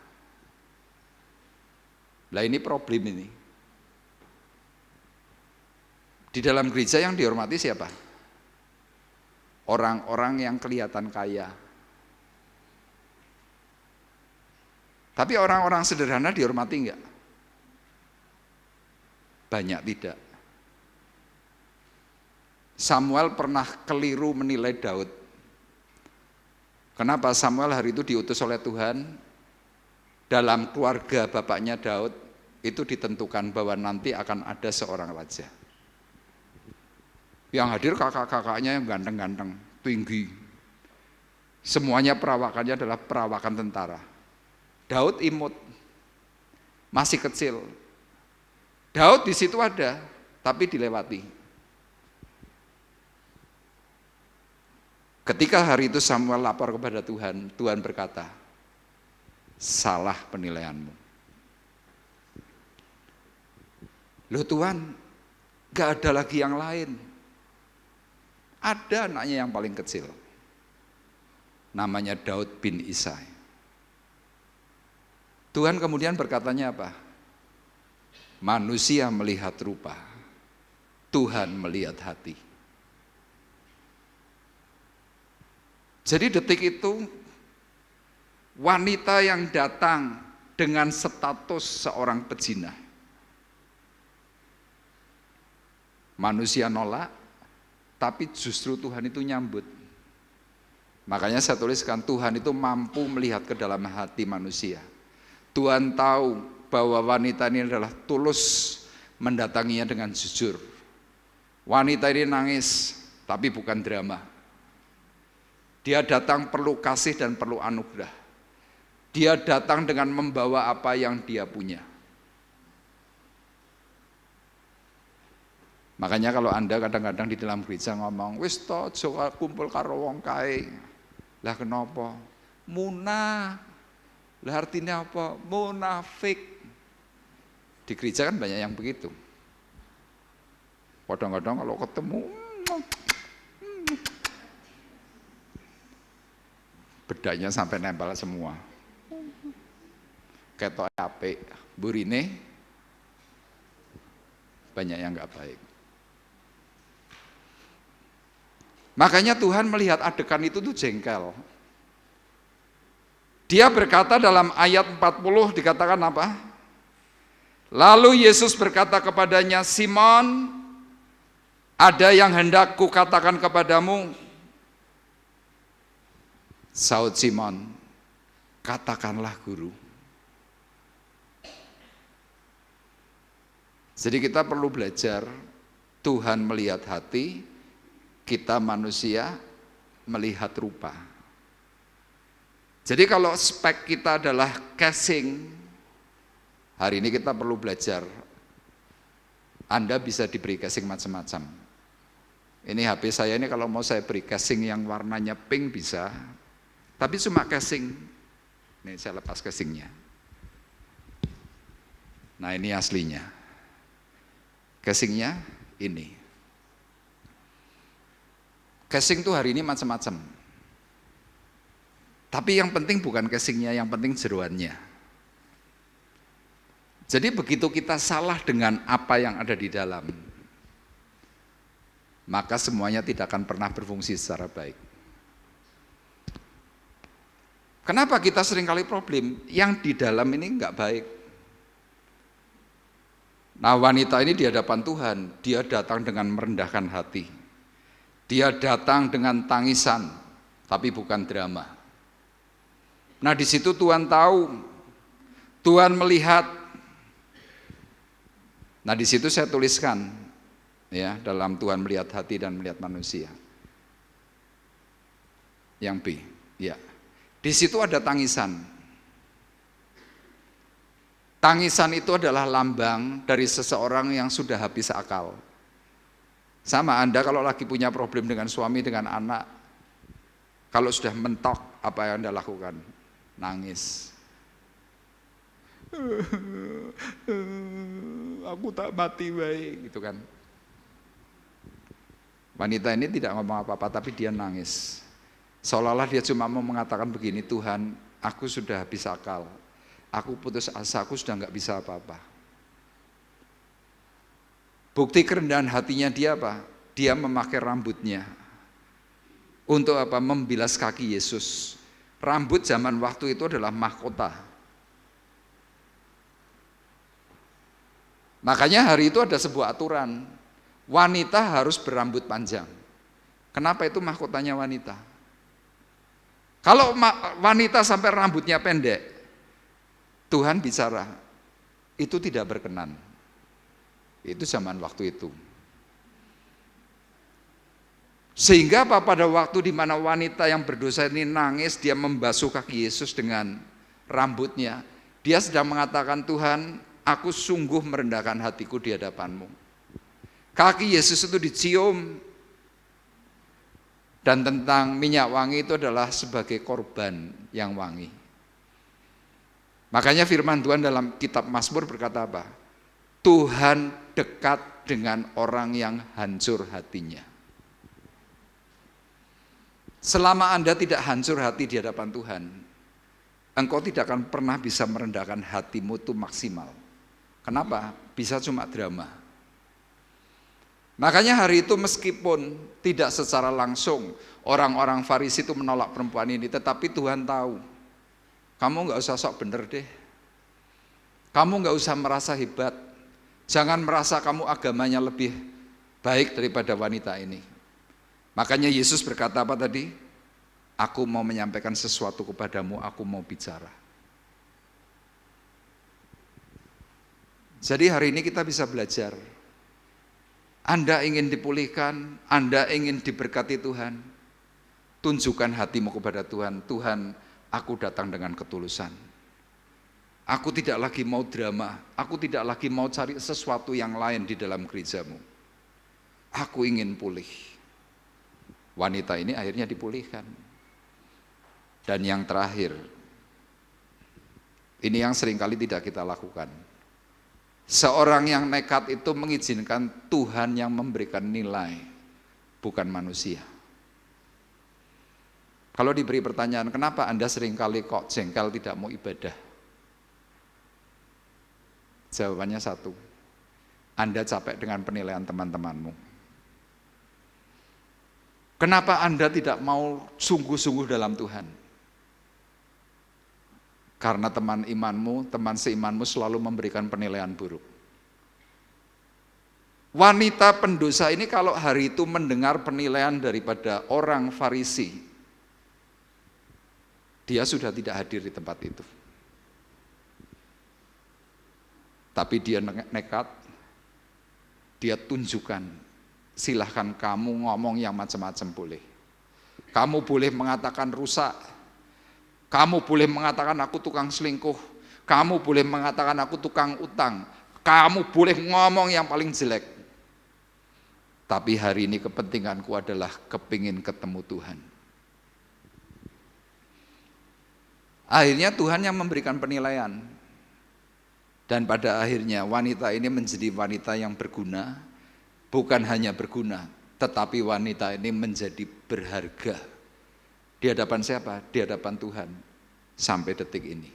Lah ini problem ini. Di dalam gereja yang dihormati siapa? Orang-orang yang kelihatan kaya. Tapi orang-orang sederhana dihormati enggak? Banyak tidak. Samuel pernah keliru menilai Daud. Kenapa? Samuel hari itu diutus oleh Tuhan, dalam keluarga bapaknya Daud itu ditentukan bahwa nanti akan ada seorang raja. Yang hadir kakak-kakaknya yang ganteng-ganteng, tinggi. Semuanya perawakannya adalah perawakan tentara. Daud imut, masih kecil. Daud di situ ada, tapi dilewati. Ketika hari itu Samuel lapor kepada Tuhan, Tuhan berkata, salah penilaianmu. Loh Tuhan, gak ada lagi yang lain. Ada anaknya yang paling kecil. Namanya Daud bin Isai. Tuhan kemudian berkatanya apa? Manusia melihat rupa, Tuhan melihat hati. Jadi detik itu wanita yang datang dengan status seorang pezina. Manusia nolak, tapi justru Tuhan itu nyambut. Makanya saya tuliskan, Tuhan itu mampu melihat ke dalam hati manusia. Tuhan tahu bahwa wanita ini adalah tulus mendatanginya dengan jujur. Wanita ini nangis, tapi bukan drama. Dia datang perlu kasih dan perlu anugerah. Dia datang dengan membawa apa yang dia punya. Makanya kalau Anda kadang-kadang di dalam gereja ngomong, wis to aja kumpul karo wong kae. Lah kenapa? Munah. Lah artinya apa? Munafik. Di gereja kan banyak yang begitu. Kadang-kadang kalau ketemu bedanya sampai nempel semua. Ketok apik, burine banyak yang enggak baik. Makanya Tuhan melihat adegan itu tuh jengkel. Dia berkata dalam ayat 40 dikatakan apa? Lalu Yesus berkata kepadanya, Simon, ada yang hendak kukatakan kepadamu. Saud Simon, katakanlah guru. Jadi kita perlu belajar, Tuhan melihat hati, kita manusia melihat rupa. Jadi kalau spek kita adalah casing, hari ini kita perlu belajar. Anda bisa diberi casing macam-macam. Ini HP saya ini kalau mau saya beri casing yang warnanya pink bisa, tapi cuma casing. Ini saya lepas casingnya. Nah ini aslinya. Casingnya ini. Casing tuh hari ini macam-macam. Tapi yang penting bukan casingnya, yang penting jeroannya. Jadi begitu kita salah dengan apa yang ada di dalam, maka semuanya tidak akan pernah berfungsi secara baik. Kenapa kita seringkali problem? Yang di dalam ini enggak baik. Nah wanita ini di hadapan Tuhan, dia datang dengan merendahkan hati. Dia datang dengan tangisan, tapi bukan drama. Nah di situ Tuhan tahu, Tuhan melihat. Nah di situ saya tuliskan, ya dalam Tuhan melihat hati dan melihat manusia. Yang B, ya. Di situ ada tangisan. Tangisan itu adalah lambang dari seseorang yang sudah habis akal. Sama Anda kalau lagi punya problem dengan suami, dengan anak, kalau sudah mentok, apa yang Anda lakukan? Nangis. Aku tak mati baik, gitu kan. Wanita ini tidak ngomong apa-apa, tapi dia nangis. Seolah-olah dia cuma mau mengatakan begini, Tuhan, aku sudah habis akal. Aku putus asa, aku sudah enggak bisa apa-apa. Bukti kerendahan hatinya dia apa? Dia memakai rambutnya. Untuk apa? Membilas kaki Yesus. Rambut zaman waktu itu adalah mahkota. Makanya hari itu ada sebuah aturan. Wanita harus berambut panjang. Kenapa itu mahkotanya wanita? Kalau wanita sampai rambutnya pendek, Tuhan bicara, itu tidak berkenan. Itu zaman waktu itu. Sehingga apa, pada waktu di mana wanita yang berdosa ini nangis, dia membasuh kaki Yesus dengan rambutnya. Dia sedang mengatakan, Tuhan, aku sungguh merendahkan hatiku di hadapan-Mu. Kaki Yesus itu dicium. Dan tentang minyak wangi itu adalah sebagai korban yang wangi. Makanya firman Tuhan dalam kitab Mazmur berkata apa? Tuhan dekat dengan orang yang hancur hatinya. Selama Anda tidak hancur hati di hadapan Tuhan, engkau tidak akan pernah bisa merendahkan hatimu itu maksimal. Kenapa? Bisa cuma drama. Makanya hari itu meskipun tidak secara langsung orang-orang Farisi itu menolak perempuan ini, tetapi Tuhan tahu, kamu nggak usah sok bener deh, kamu nggak usah merasa hebat, jangan merasa kamu agamanya lebih baik daripada wanita ini. Makanya Yesus berkata apa tadi? Aku mau menyampaikan sesuatu kepadamu, aku mau bicara. Jadi hari ini kita bisa belajar. Anda ingin dipulihkan, Anda ingin diberkati Tuhan, tunjukkan hatimu kepada Tuhan. Tuhan, aku datang dengan ketulusan. Aku tidak lagi mau drama, aku tidak lagi mau cari sesuatu yang lain di dalam gerejamu. Aku ingin pulih. Wanita ini akhirnya dipulihkan. Dan yang terakhir, ini yang seringkali tidak kita lakukan. Seorang yang nekat itu mengizinkan Tuhan yang memberikan nilai, bukan manusia. Kalau diberi pertanyaan, kenapa Anda seringkali kok jengkel tidak mau ibadah? Jawabannya satu, Anda capek dengan penilaian teman-temanmu. Kenapa Anda tidak mau sungguh-sungguh dalam Tuhan? Karena teman imanmu, teman seimanmu selalu memberikan penilaian buruk. Wanita pendosa ini kalau hari itu mendengar penilaian daripada orang Farisi, dia sudah tidak hadir di tempat itu. Tapi dia nekat, dia tunjukkan, silahkan kamu ngomong yang macam-macam boleh. Kamu boleh mengatakan rusak, kamu boleh mengatakan aku tukang selingkuh, kamu boleh mengatakan aku tukang utang, kamu boleh ngomong yang paling jelek. Tapi hari ini kepentinganku adalah kepingin ketemu Tuhan. Akhirnya Tuhan yang memberikan penilaian. Dan pada akhirnya wanita ini menjadi wanita yang berguna, bukan hanya berguna, tetapi wanita ini menjadi berharga. Di hadapan siapa? Di hadapan Tuhan sampai detik ini.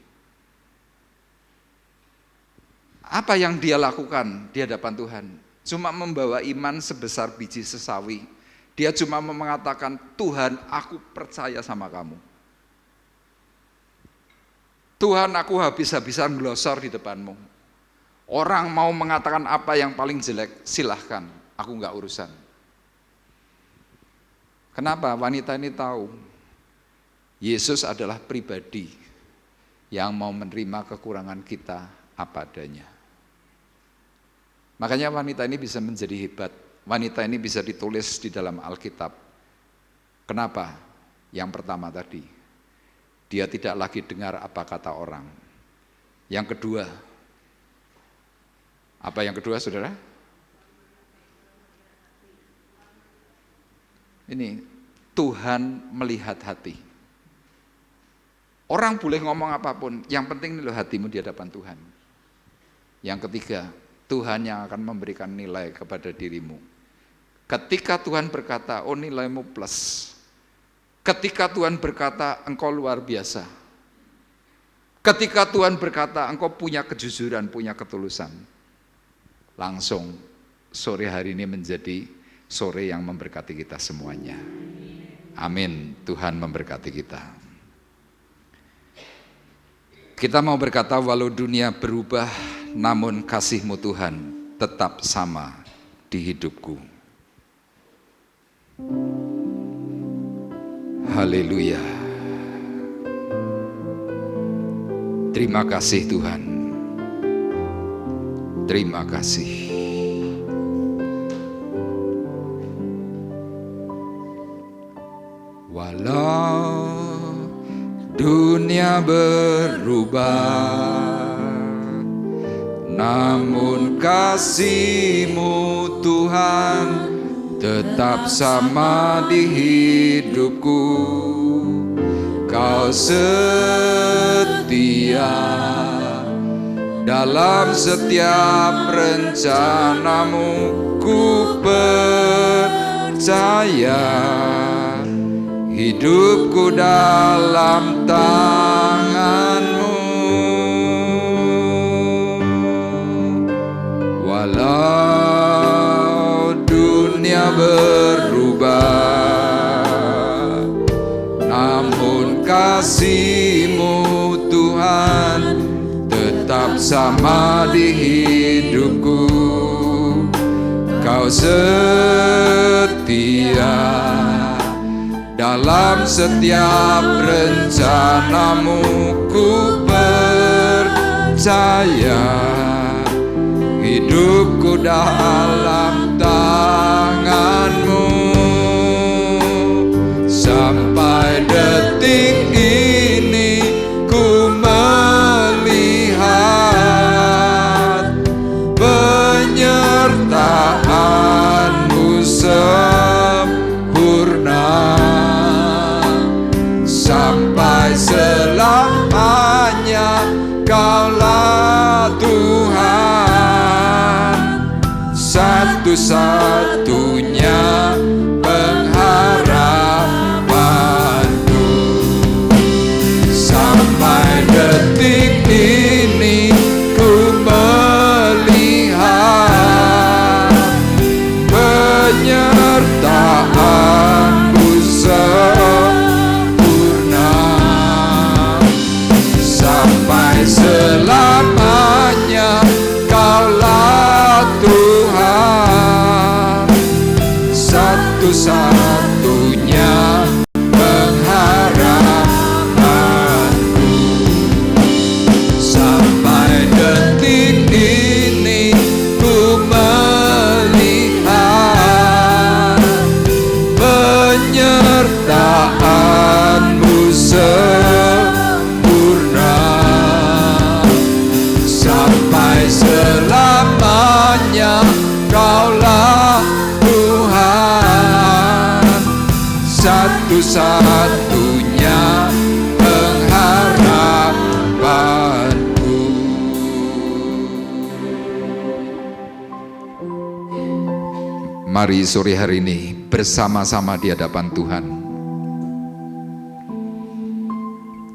Apa yang dia lakukan di hadapan Tuhan? Cuma membawa iman sebesar biji sesawi. Dia cuma mengatakan, Tuhan, aku percaya sama kamu. Tuhan, aku habis-habisan glosor di depanmu. Orang mau mengatakan apa yang paling jelek, silahkan, aku enggak urusan. Kenapa? Wanita ini tahu Yesus adalah pribadi yang mau menerima kekurangan kita apa adanya. Makanya wanita ini bisa menjadi hebat. Wanita ini bisa ditulis di dalam Alkitab. Kenapa? Yang pertama tadi, dia tidak lagi dengar apa kata orang. Yang kedua, apa yang kedua saudara? Ini, Tuhan melihat hati. Orang boleh ngomong apapun, yang penting ini loh hatimu di hadapan Tuhan. Yang ketiga, Tuhan yang akan memberikan nilai kepada dirimu. Ketika Tuhan berkata, oh nilaimu plus. Ketika Tuhan berkata, engkau luar biasa. Ketika Tuhan berkata, engkau punya kejujuran, punya ketulusan. Langsung sore hari ini menjadi sore yang memberkati kita semuanya. Amin, Tuhan memberkati kita. Kita mau berkata, walau dunia berubah, namun kasih-Mu Tuhan tetap sama di hidupku. Haleluya. Terima kasih Tuhan. Terima kasih. Walau dunia berubah, namun kasih-Mu Tuhan tetap sama di hidupku. Kau setia dalam setiap rencana-Mu, ku percaya hidupku dalam tangan-Mu. Walau dunia berubah, namun kasih-Mu Tuhan tetap sama di hidupku. Kau setia dalam setiap rencanamu ku percaya, hidupku dalam tanganmu. Sampai detik ini ku melihat penyertaan-Mu sempurna. Sampai selamanya Kaulah Tuhan, satu-satunya pengharapanku. Sampai detik ini ku melihat penyertaan-Mu sempurna. Sampai selamanya Kaulah Tuhan, satu-satunya pengharapanku. Sampai detik ini ku melihat penyertaan-Mu sempurna. Sampai selamanya Kaulah Tuhan, satu-satunya pengharapanku. Mari sore hari ini bersama-sama di hadapan Tuhan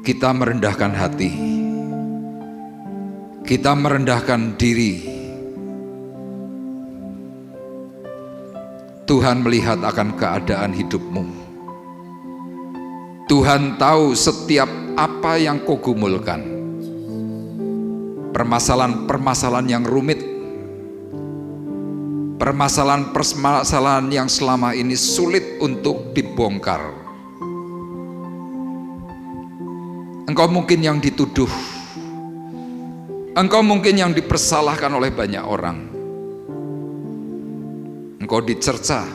kita merendahkan hati, kita merendahkan diri. Tuhan melihat akan keadaan hidupmu. Tuhan tahu setiap apa yang kau gumulkan. Permasalahan-permasalahan yang rumit, permasalahan-permasalahan yang selama ini sulit untuk dibongkar. Engkau mungkin yang dituduh, engkau mungkin yang dipersalahkan oleh banyak orang. Engkau dicerca,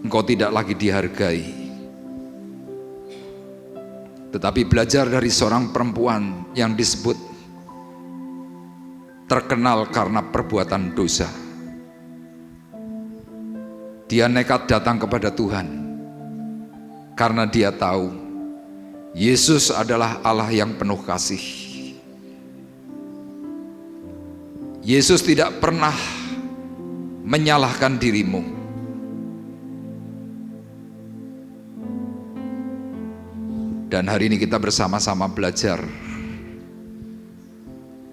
engkau tidak lagi dihargai. Tetapi belajar dari seorang perempuan yang disebut terkenal karena perbuatan dosa. Dia nekat datang kepada Tuhan karena dia tahu Yesus adalah Allah yang penuh kasih. Yesus tidak pernah menyalahkan dirimu. Dan hari ini kita bersama-sama belajar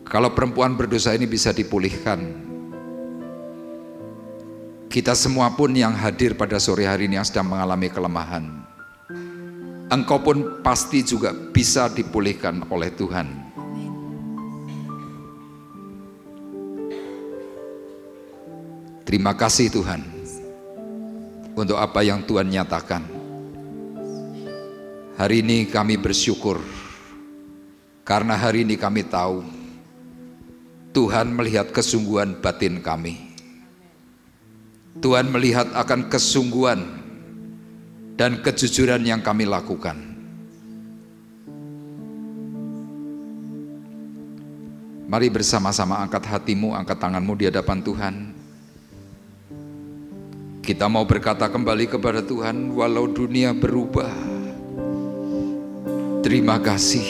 kalau perempuan berdosa ini bisa dipulihkan. Kita semua pun yang hadir pada sore hari ini yang sedang mengalami kelemahan, engkau pun pasti juga bisa dipulihkan oleh Tuhan. Terima kasih Tuhan untuk apa yang Tuhan nyatakan. Hari ini kami bersyukur karena hari ini kami tahu Tuhan melihat kesungguhan batin kami. Tuhan melihat akan kesungguhan dan kejujuran yang kami lakukan. Mari bersama-sama angkat hatimu, angkat tanganmu di hadapan Tuhan. Kita mau berkata kembali kepada Tuhan, walau dunia berubah, terima kasih.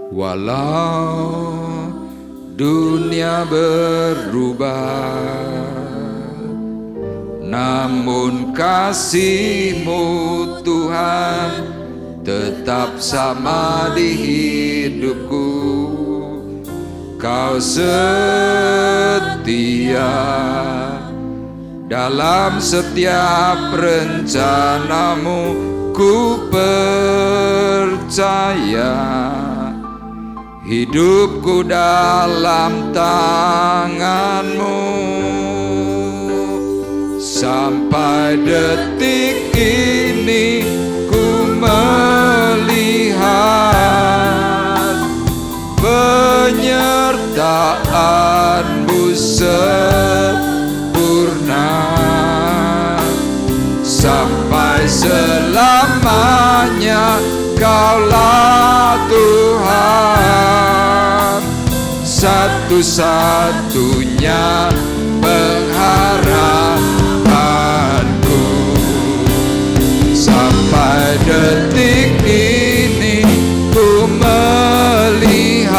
Walau dunia berubah, namun kasih-Mu Tuhan tetap sama di hidupku. Kau setia dalam setiap rencana-Mu, ku percaya hidupku dalam tangan-Mu. Sampai detik ini ku melihat penyertaan-Mu sempurna. Sampai selamanya Kaulah Tuhan, satu-satunya pengharapanku. Sampai detik ini ku melihat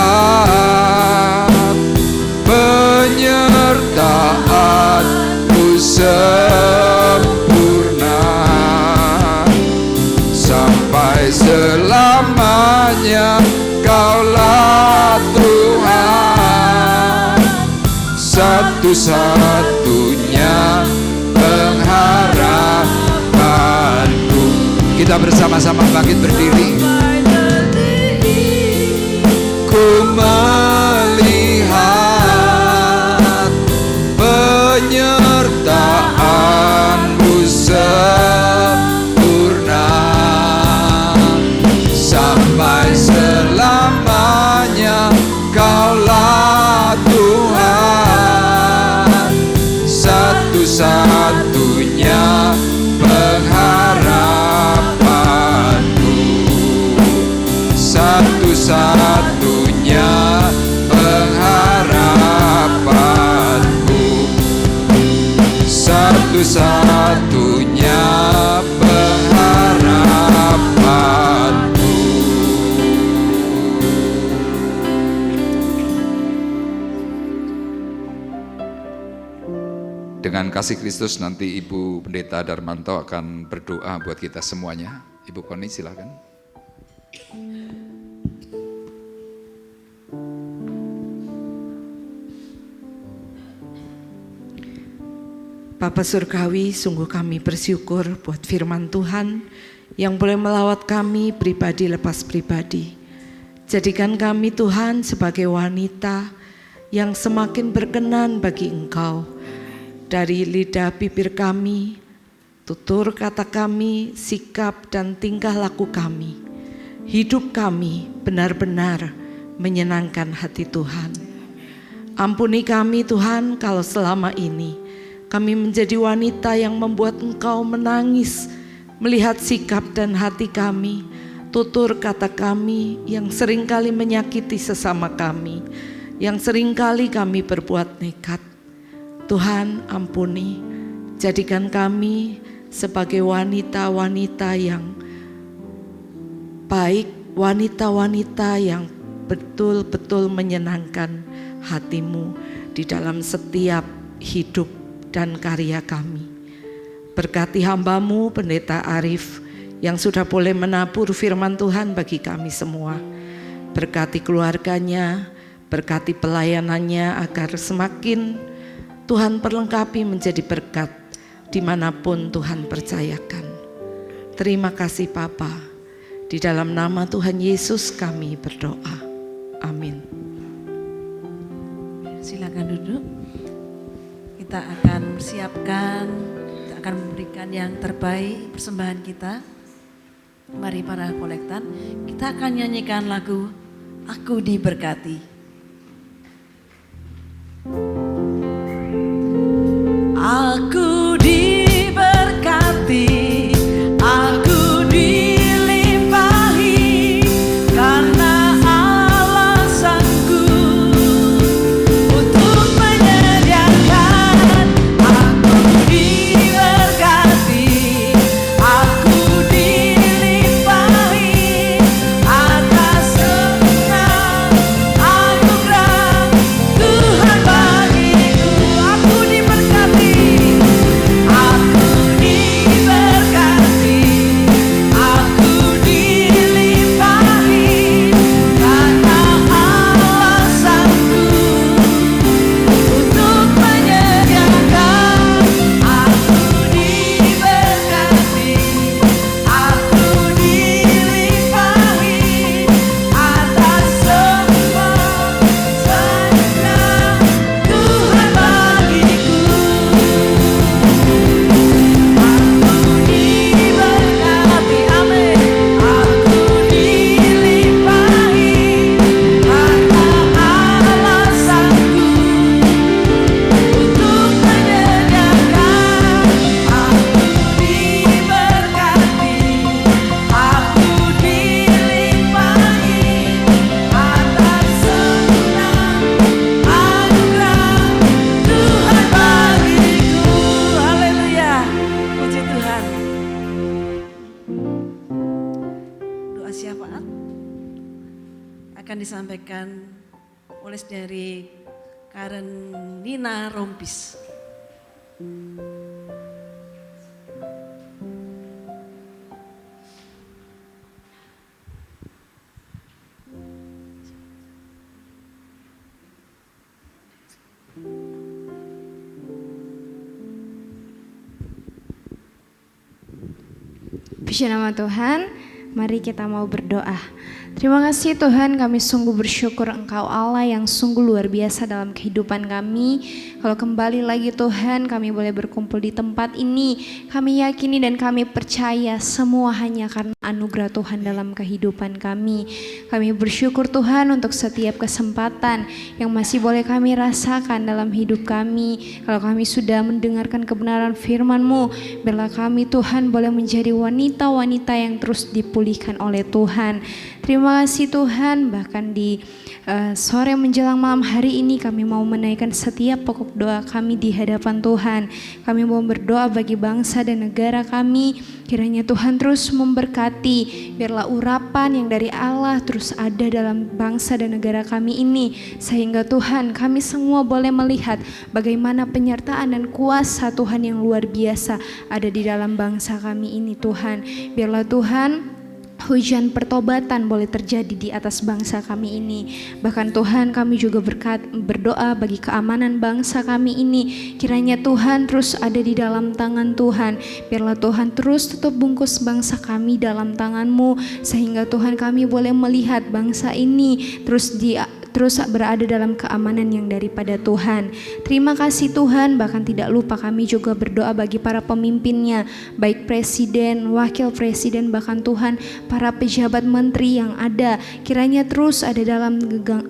penyertaan-Mu sempurna. Sampai selamanya Kaulah Tuhan, satu-satunya pengharapanku. Kita bersama-sama bangkit berdiri. Ku melihat penyertaan-Mu sempurna. Sampai selamanya Kaulah Tuhan, satu-satunya pengharapanku. Satu-satunya pengharapanku. Satu-satunya pengharapanku. Dengan kasih Kristus nanti Ibu Pendeta Darmanto akan berdoa buat kita semuanya. Ibu Koni silakan. Bapa Surgawi, sungguh kami bersyukur buat firman Tuhan yang boleh melawat kami pribadi lepas pribadi. Jadikan kami Tuhan sebagai wanita yang semakin berkenan bagi Engkau. Dari lidah bibir kami, tutur kata kami, sikap dan tingkah laku kami, hidup kami benar-benar menyenangkan hati Tuhan. Ampuni kami Tuhan kalau selama ini kami menjadi wanita yang membuat Engkau menangis melihat sikap dan hati kami, tutur kata kami yang seringkali menyakiti sesama kami, yang seringkali kami berbuat nekat. Tuhan ampuni, jadikan kami sebagai wanita-wanita yang baik, wanita-wanita yang betul-betul menyenangkan hati-Mu di dalam setiap hidup dan karya kami. Berkati hamba-Mu Pendeta Arif yang sudah boleh menabur firman Tuhan bagi kami semua. Berkati keluarganya, berkati pelayanannya agar semakin Tuhan perlengkapi menjadi berkat dimanapun Tuhan percayakan. Terima kasih Bapa. Di dalam nama Tuhan Yesus kami berdoa. Amin. Silakan duduk. Kita akan siapkan, kita akan memberikan yang terbaik persembahan kita. Mari para kolektan, kita akan nyanyikan lagu Aku Diberkati. Aku diberkati, aku dilimpahi karena Allah sanggup untuk menyediakan. Aku diberkati, aku dilimpahi atas segala anugerah Tuhan bagi. akan disampaikan oleh dari Karen Nina Rompis. Puji nama Tuhan, mari kita mau berdoa. Terima kasih Tuhan, kami sungguh bersyukur Engkau Allah yang sungguh luar biasa dalam kehidupan kami. Kalau kembali lagi Tuhan, kami boleh berkumpul di tempat ini. Kami yakini dan kami percaya semua hanya karena anugerah Tuhan dalam kehidupan kami. Kami bersyukur Tuhan untuk setiap kesempatan yang masih boleh kami rasakan dalam hidup kami. Kalau kami sudah mendengarkan kebenaran firman-Mu, biarlah kami Tuhan boleh menjadi wanita-wanita yang terus dipulihkan oleh Tuhan. Terima kasih Tuhan, bahkan di sore menjelang malam hari ini kami mau menaikkan setiap pokok doa kami di hadapan Tuhan. Kami mau berdoa bagi bangsa dan negara kami. Kiranya Tuhan terus memberkati, biarlah urapan yang dari Allah terus ada dalam bangsa dan negara kami ini. Sehingga Tuhan, kami semua boleh melihat bagaimana penyertaan dan kuasa Tuhan yang luar biasa ada di dalam bangsa kami ini Tuhan. Biarlah Tuhan, hujan pertobatan boleh terjadi di atas bangsa kami ini. Bahkan Tuhan, kami juga berdoa bagi keamanan bangsa kami ini. Kiranya Tuhan terus ada di dalam tangan Tuhan. Biarlah Tuhan terus tutup bungkus bangsa kami dalam tangan-Mu, sehingga Tuhan kami boleh melihat bangsa ini terus berada dalam keamanan yang daripada Tuhan. Terima kasih Tuhan, bahkan tidak lupa kami juga berdoa bagi para pemimpinnya, baik presiden, wakil presiden, bahkan Tuhan para pejabat menteri yang ada. Kiranya terus ada dalam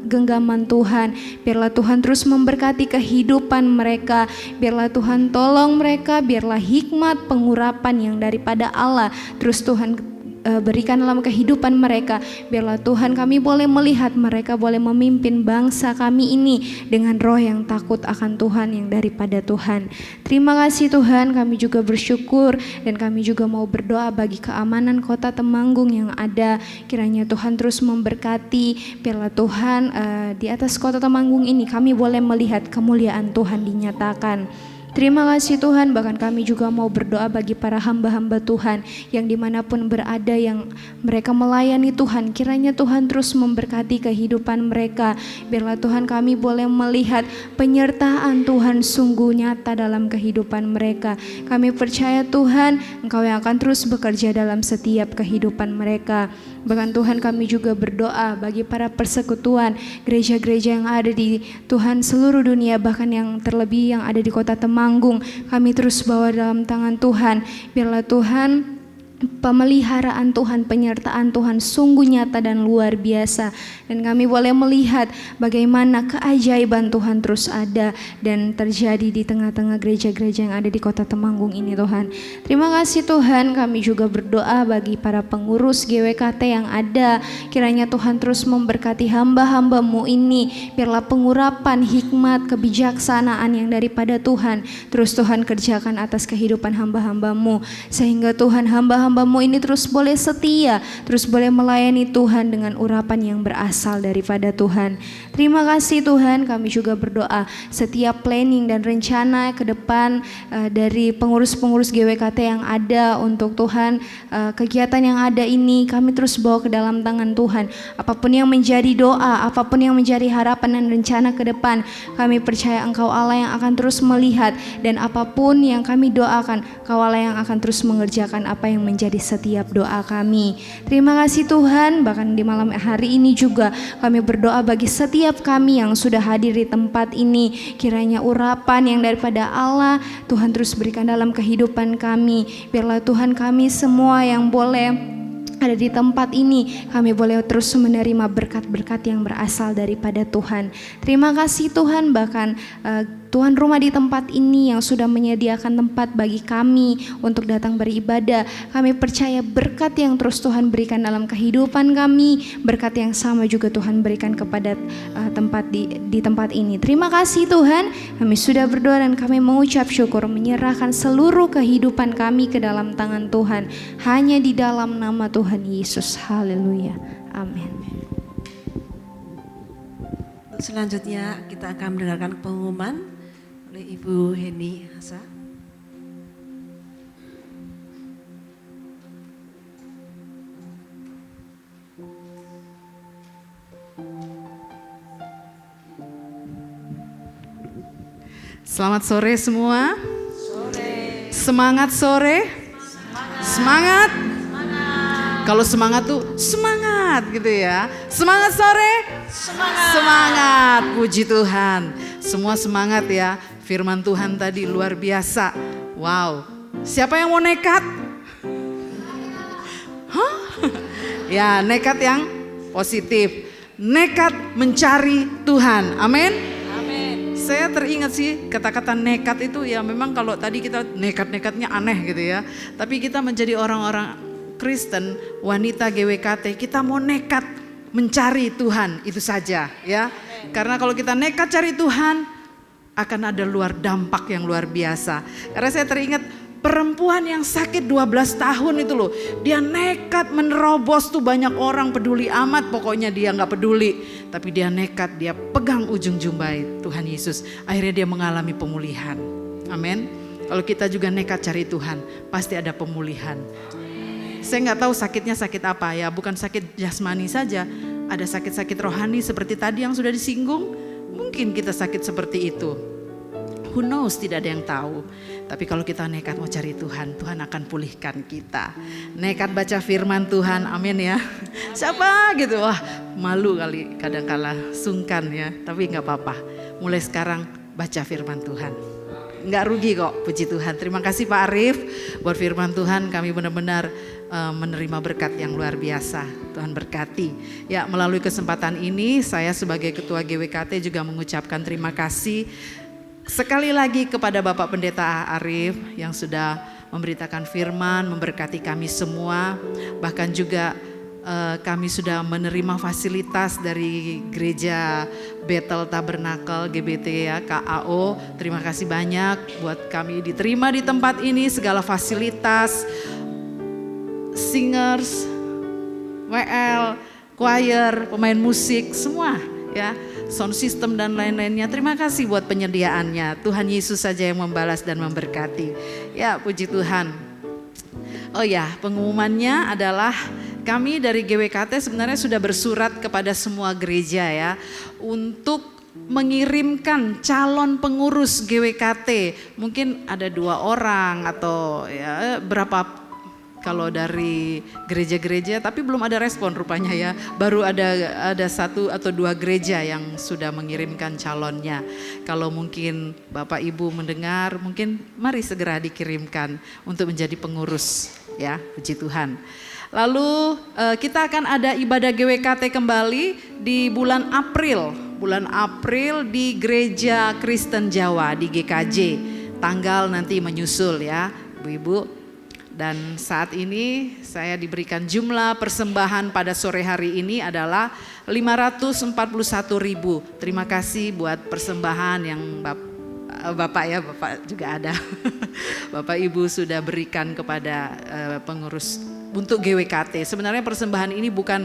genggaman Tuhan. Biarlah Tuhan terus memberkati kehidupan mereka. Biarlah Tuhan tolong mereka, biarlah hikmat pengurapan yang daripada Allah terus Tuhan berikan dalam kehidupan mereka. Biarlah Tuhan kami boleh melihat mereka boleh memimpin bangsa kami ini dengan roh yang takut akan Tuhan yang daripada Tuhan. Terima kasih Tuhan, kami juga bersyukur dan kami juga mau berdoa bagi keamanan kota Temanggung yang ada. Kiranya Tuhan terus memberkati. Biarlah Tuhan di atas kota Temanggung ini kami boleh melihat kemuliaan Tuhan dinyatakan. Terima kasih Tuhan, bahkan kami juga mau berdoa bagi para hamba-hamba Tuhan yang dimanapun berada, yang mereka melayani Tuhan. Kiranya Tuhan terus memberkati kehidupan mereka. Biarlah Tuhan kami boleh melihat penyertaan Tuhan sungguh nyata dalam kehidupan mereka. Kami percaya Tuhan, Engkau yang akan terus bekerja dalam setiap kehidupan mereka. Bahkan Tuhan kami juga berdoa bagi para persekutuan, gereja-gereja yang ada di Tuhan seluruh dunia, bahkan yang terlebih yang ada di kota Temanggung. Kami terus bawa dalam tangan Tuhan. Biarlah Tuhan pemeliharaan Tuhan, penyertaan Tuhan sungguh nyata dan luar biasa. Dan kami boleh melihat bagaimana keajaiban Tuhan terus ada dan terjadi di tengah-tengah gereja-gereja yang ada di kota Temanggung ini Tuhan. Terima kasih Tuhan, kami juga berdoa bagi para pengurus GWKT yang ada. Kiranya Tuhan terus memberkati hamba-hamba-Mu ini. Biarlah pengurapan, hikmat, kebijaksanaan yang daripada Tuhan terus Tuhan kerjakan atas kehidupan hamba-hamba-Mu. Sehingga Tuhan, hamba-hamba-Mu ini terus boleh setia, terus boleh melayani Tuhan dengan urapan yang berasal daripada Tuhan. Terima kasih Tuhan, kami juga berdoa setiap planning dan rencana ke depan dari pengurus-pengurus GWKT yang ada untuk Tuhan, kegiatan yang ada ini kami terus bawa ke dalam tangan Tuhan. Apapun yang menjadi doa, apapun yang menjadi harapan dan rencana ke depan, kami percaya Engkau Allah yang akan terus melihat, dan apapun yang kami doakan, Engkau Allah yang akan terus mengerjakan apa yang menjadi setiap doa kami. Terima kasih Tuhan, bahkan di malam hari ini juga kami berdoa bagi setiap kami yang sudah hadir di tempat ini. Kiranya urapan yang daripada Allah Tuhan terus berikan dalam kehidupan kami. Biarlah Tuhan kami semua yang boleh ada di tempat ini, kami boleh terus menerima berkat-berkat yang berasal daripada Tuhan. Terima kasih Tuhan, bahkan tuan rumah di tempat ini yang sudah menyediakan tempat bagi kami untuk datang beribadah. Kami percaya berkat yang terus Tuhan berikan dalam kehidupan kami, berkat yang sama juga Tuhan berikan kepada tempat di tempat ini. Terima kasih Tuhan, kami sudah berdoa dan kami mengucap syukur, menyerahkan seluruh kehidupan kami ke dalam tangan Tuhan, hanya di dalam nama Tuhan Yesus. Haleluya. Amin. Selanjutnya kita akan mendengarkan pengumuman oleh Ibu Heni Hasa. Selamat sore semua. Semangat sore. Semangat. Kalau semangat tuh semangat gitu ya. Semangat sore. Semangat. Puji Tuhan. Semua semangat ya. Firman Tuhan tadi luar biasa. Wow. Siapa yang mau nekat? Hah? Ya, nekat yang positif. Nekat mencari Tuhan. Amin. Saya teringat sih kata-kata nekat itu ya, memang kalau tadi kita nekat-nekatnya aneh gitu ya. Tapi kita menjadi orang-orang Kristen, wanita GWKT, kita mau nekat mencari Tuhan, itu saja ya. Karena kalau kita nekat cari Tuhan, akan ada dampak yang luar biasa. Karena saya teringat perempuan yang sakit 12 tahun itu loh, dia nekat menerobos tuh, banyak orang peduli amat, pokoknya dia gak peduli. Tapi dia nekat, dia pegang ujung jumbai Tuhan Yesus. Akhirnya dia mengalami pemulihan. Amin. Kalau kita juga nekat cari Tuhan, pasti ada pemulihan. Saya gak tahu sakitnya sakit apa ya, bukan sakit jasmani saja. Ada sakit-sakit rohani seperti tadi yang sudah disinggung. Mungkin kita sakit seperti itu. Who knows, tidak ada yang tahu. Tapi kalau kita nekat mau cari Tuhan, Tuhan akan pulihkan kita. Nekat baca firman Tuhan, amin ya. Siapa gitu, wah malu kali kadang-kala, sungkan ya. Tapi gak apa-apa, mulai sekarang baca firman Tuhan. Gak rugi kok, puji Tuhan. Terima kasih Pak Arif buat firman Tuhan, kami benar-benar menerima berkat yang luar biasa. Tuhan berkati. Ya, melalui kesempatan ini saya sebagai Ketua GWKT juga mengucapkan terima kasih sekali lagi kepada Bapak Pendeta Arif yang sudah memberitakan firman, memberkati kami semua. Bahkan juga kami sudah menerima fasilitas dari Gereja Bethel Tabernakel GBT ya, KAO. Terima kasih banyak buat kami diterima di tempat ini, segala fasilitas, singers, WL, choir, pemain musik, semua ya. Sound system dan lain-lainnya. Terima kasih buat penyediaannya. Tuhan Yesus saja yang membalas dan memberkati. Ya, puji Tuhan. Oh ya, pengumumannya adalah kami dari GWKT sebenarnya sudah bersurat kepada semua gereja ya, untuk mengirimkan calon pengurus GWKT. Mungkin ada 2 orang atau ya berapa kalau dari gereja-gereja, tapi belum ada respon rupanya ya. Baru ada 1 atau 2 gereja yang sudah mengirimkan calonnya. Kalau mungkin Bapak Ibu mendengar, mungkin mari segera dikirimkan untuk menjadi pengurus ya, puji Tuhan. Lalu kita akan ada ibadah GWKT kembali di bulan April. Bulan April di Gereja Kristen Jawa di GKJ. Tanggal nanti menyusul ya, Ibu-ibu. Dan saat ini saya diberikan jumlah persembahan pada sore hari ini adalah 541.000. Terima kasih buat persembahan yang Bapak ya, Bapak juga ada. Bapak Ibu sudah berikan kepada pengurus untuk GWKT. Sebenarnya persembahan ini bukan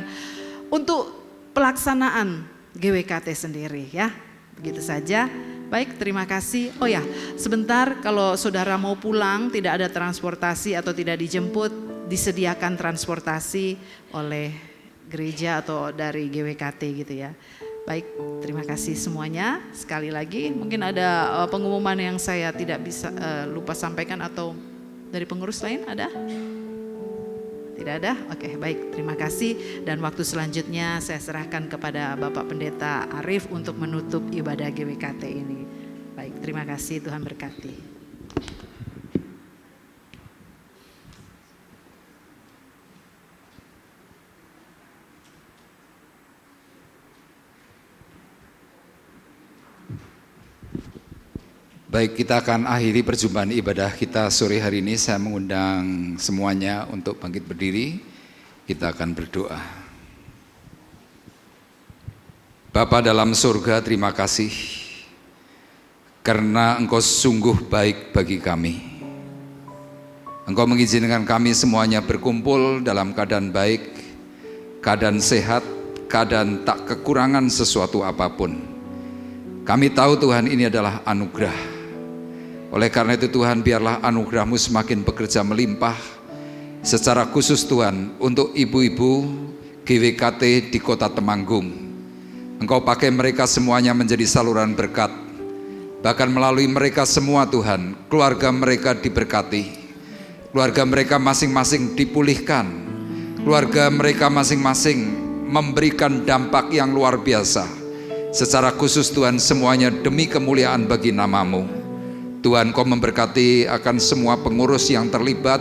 untuk pelaksanaan GWKT sendiri ya. Begitu saja. Baik, terima kasih. Oh ya, sebentar kalau saudara mau pulang tidak ada transportasi atau tidak dijemput, disediakan transportasi oleh gereja atau dari GWKT gitu ya. Baik, terima kasih semuanya. Sekali lagi mungkin ada pengumuman yang saya tidak bisa lupa sampaikan atau dari pengurus lain ada? Tidak ada? Oke, baik. Terima kasih. Dan waktu selanjutnya saya serahkan kepada Bapak Pendeta Arif untuk menutup ibadah GWKT ini. Baik, terima kasih. Tuhan berkati. Baik, kita akan akhiri perjumpaan ibadah kita sore hari ini. Saya mengundang semuanya untuk bangkit berdiri. Kita akan berdoa. Bapa dalam surga, terima kasih karena Engkau sungguh baik bagi kami. Engkau mengizinkan kami semuanya berkumpul dalam keadaan baik, keadaan sehat, keadaan tak kekurangan sesuatu apapun. Kami tahu Tuhan ini adalah anugerah. Oleh karena itu Tuhan, biarlah anugerah-Mu semakin bekerja melimpah. Secara khusus Tuhan, untuk ibu-ibu GWKT di Kota Temanggung. Engkau pakai mereka semuanya menjadi saluran berkat. Bahkan melalui mereka semua Tuhan, keluarga mereka diberkati. Keluarga mereka masing-masing dipulihkan. Keluarga mereka masing-masing memberikan dampak yang luar biasa. Secara khusus Tuhan, semuanya demi kemuliaan bagi nama-Mu. Tuhan, Kau memberkati akan semua pengurus yang terlibat.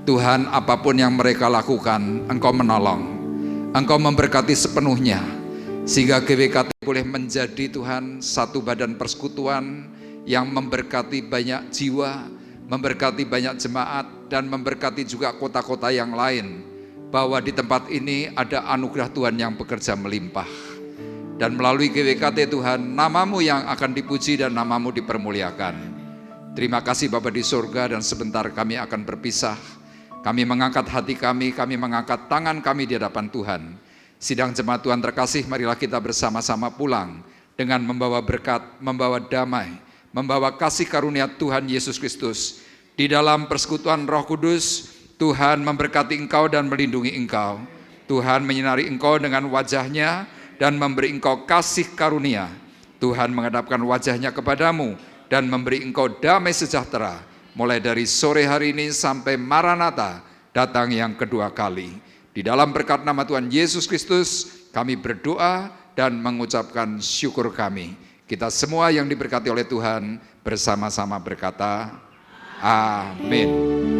Tuhan, apapun yang mereka lakukan, Engkau menolong. Engkau memberkati sepenuhnya, sehingga GWKT boleh menjadi Tuhan satu badan persekutuan yang memberkati banyak jiwa, memberkati banyak jemaat, dan memberkati juga kota-kota yang lain. Bahwa di tempat ini ada anugerah Tuhan yang bekerja melimpah. Dan melalui GWKT Tuhan, nama-Mu yang akan dipuji dan nama-Mu dipermuliakan. Terima kasih Bapa di surga, dan sebentar kami akan berpisah. Kami mengangkat hati kami mengangkat tangan kami di hadapan Tuhan. Sidang jemaat Tuhan terkasih, marilah kita bersama-sama pulang dengan membawa berkat, membawa damai, membawa kasih karunia Tuhan Yesus Kristus. Di dalam persekutuan Roh Kudus, Tuhan memberkati engkau dan melindungi engkau. Tuhan menyinari engkau dengan wajah-Nya dan memberi engkau kasih karunia. Tuhan menghadapkan wajah-Nya kepadamu dan memberi engkau damai sejahtera, mulai dari sore hari ini sampai Maranatha datang yang kedua kali. Di dalam berkat nama Tuhan Yesus Kristus, kami berdoa dan mengucapkan syukur kami. Kita semua yang diberkati oleh Tuhan bersama-sama berkata, amin.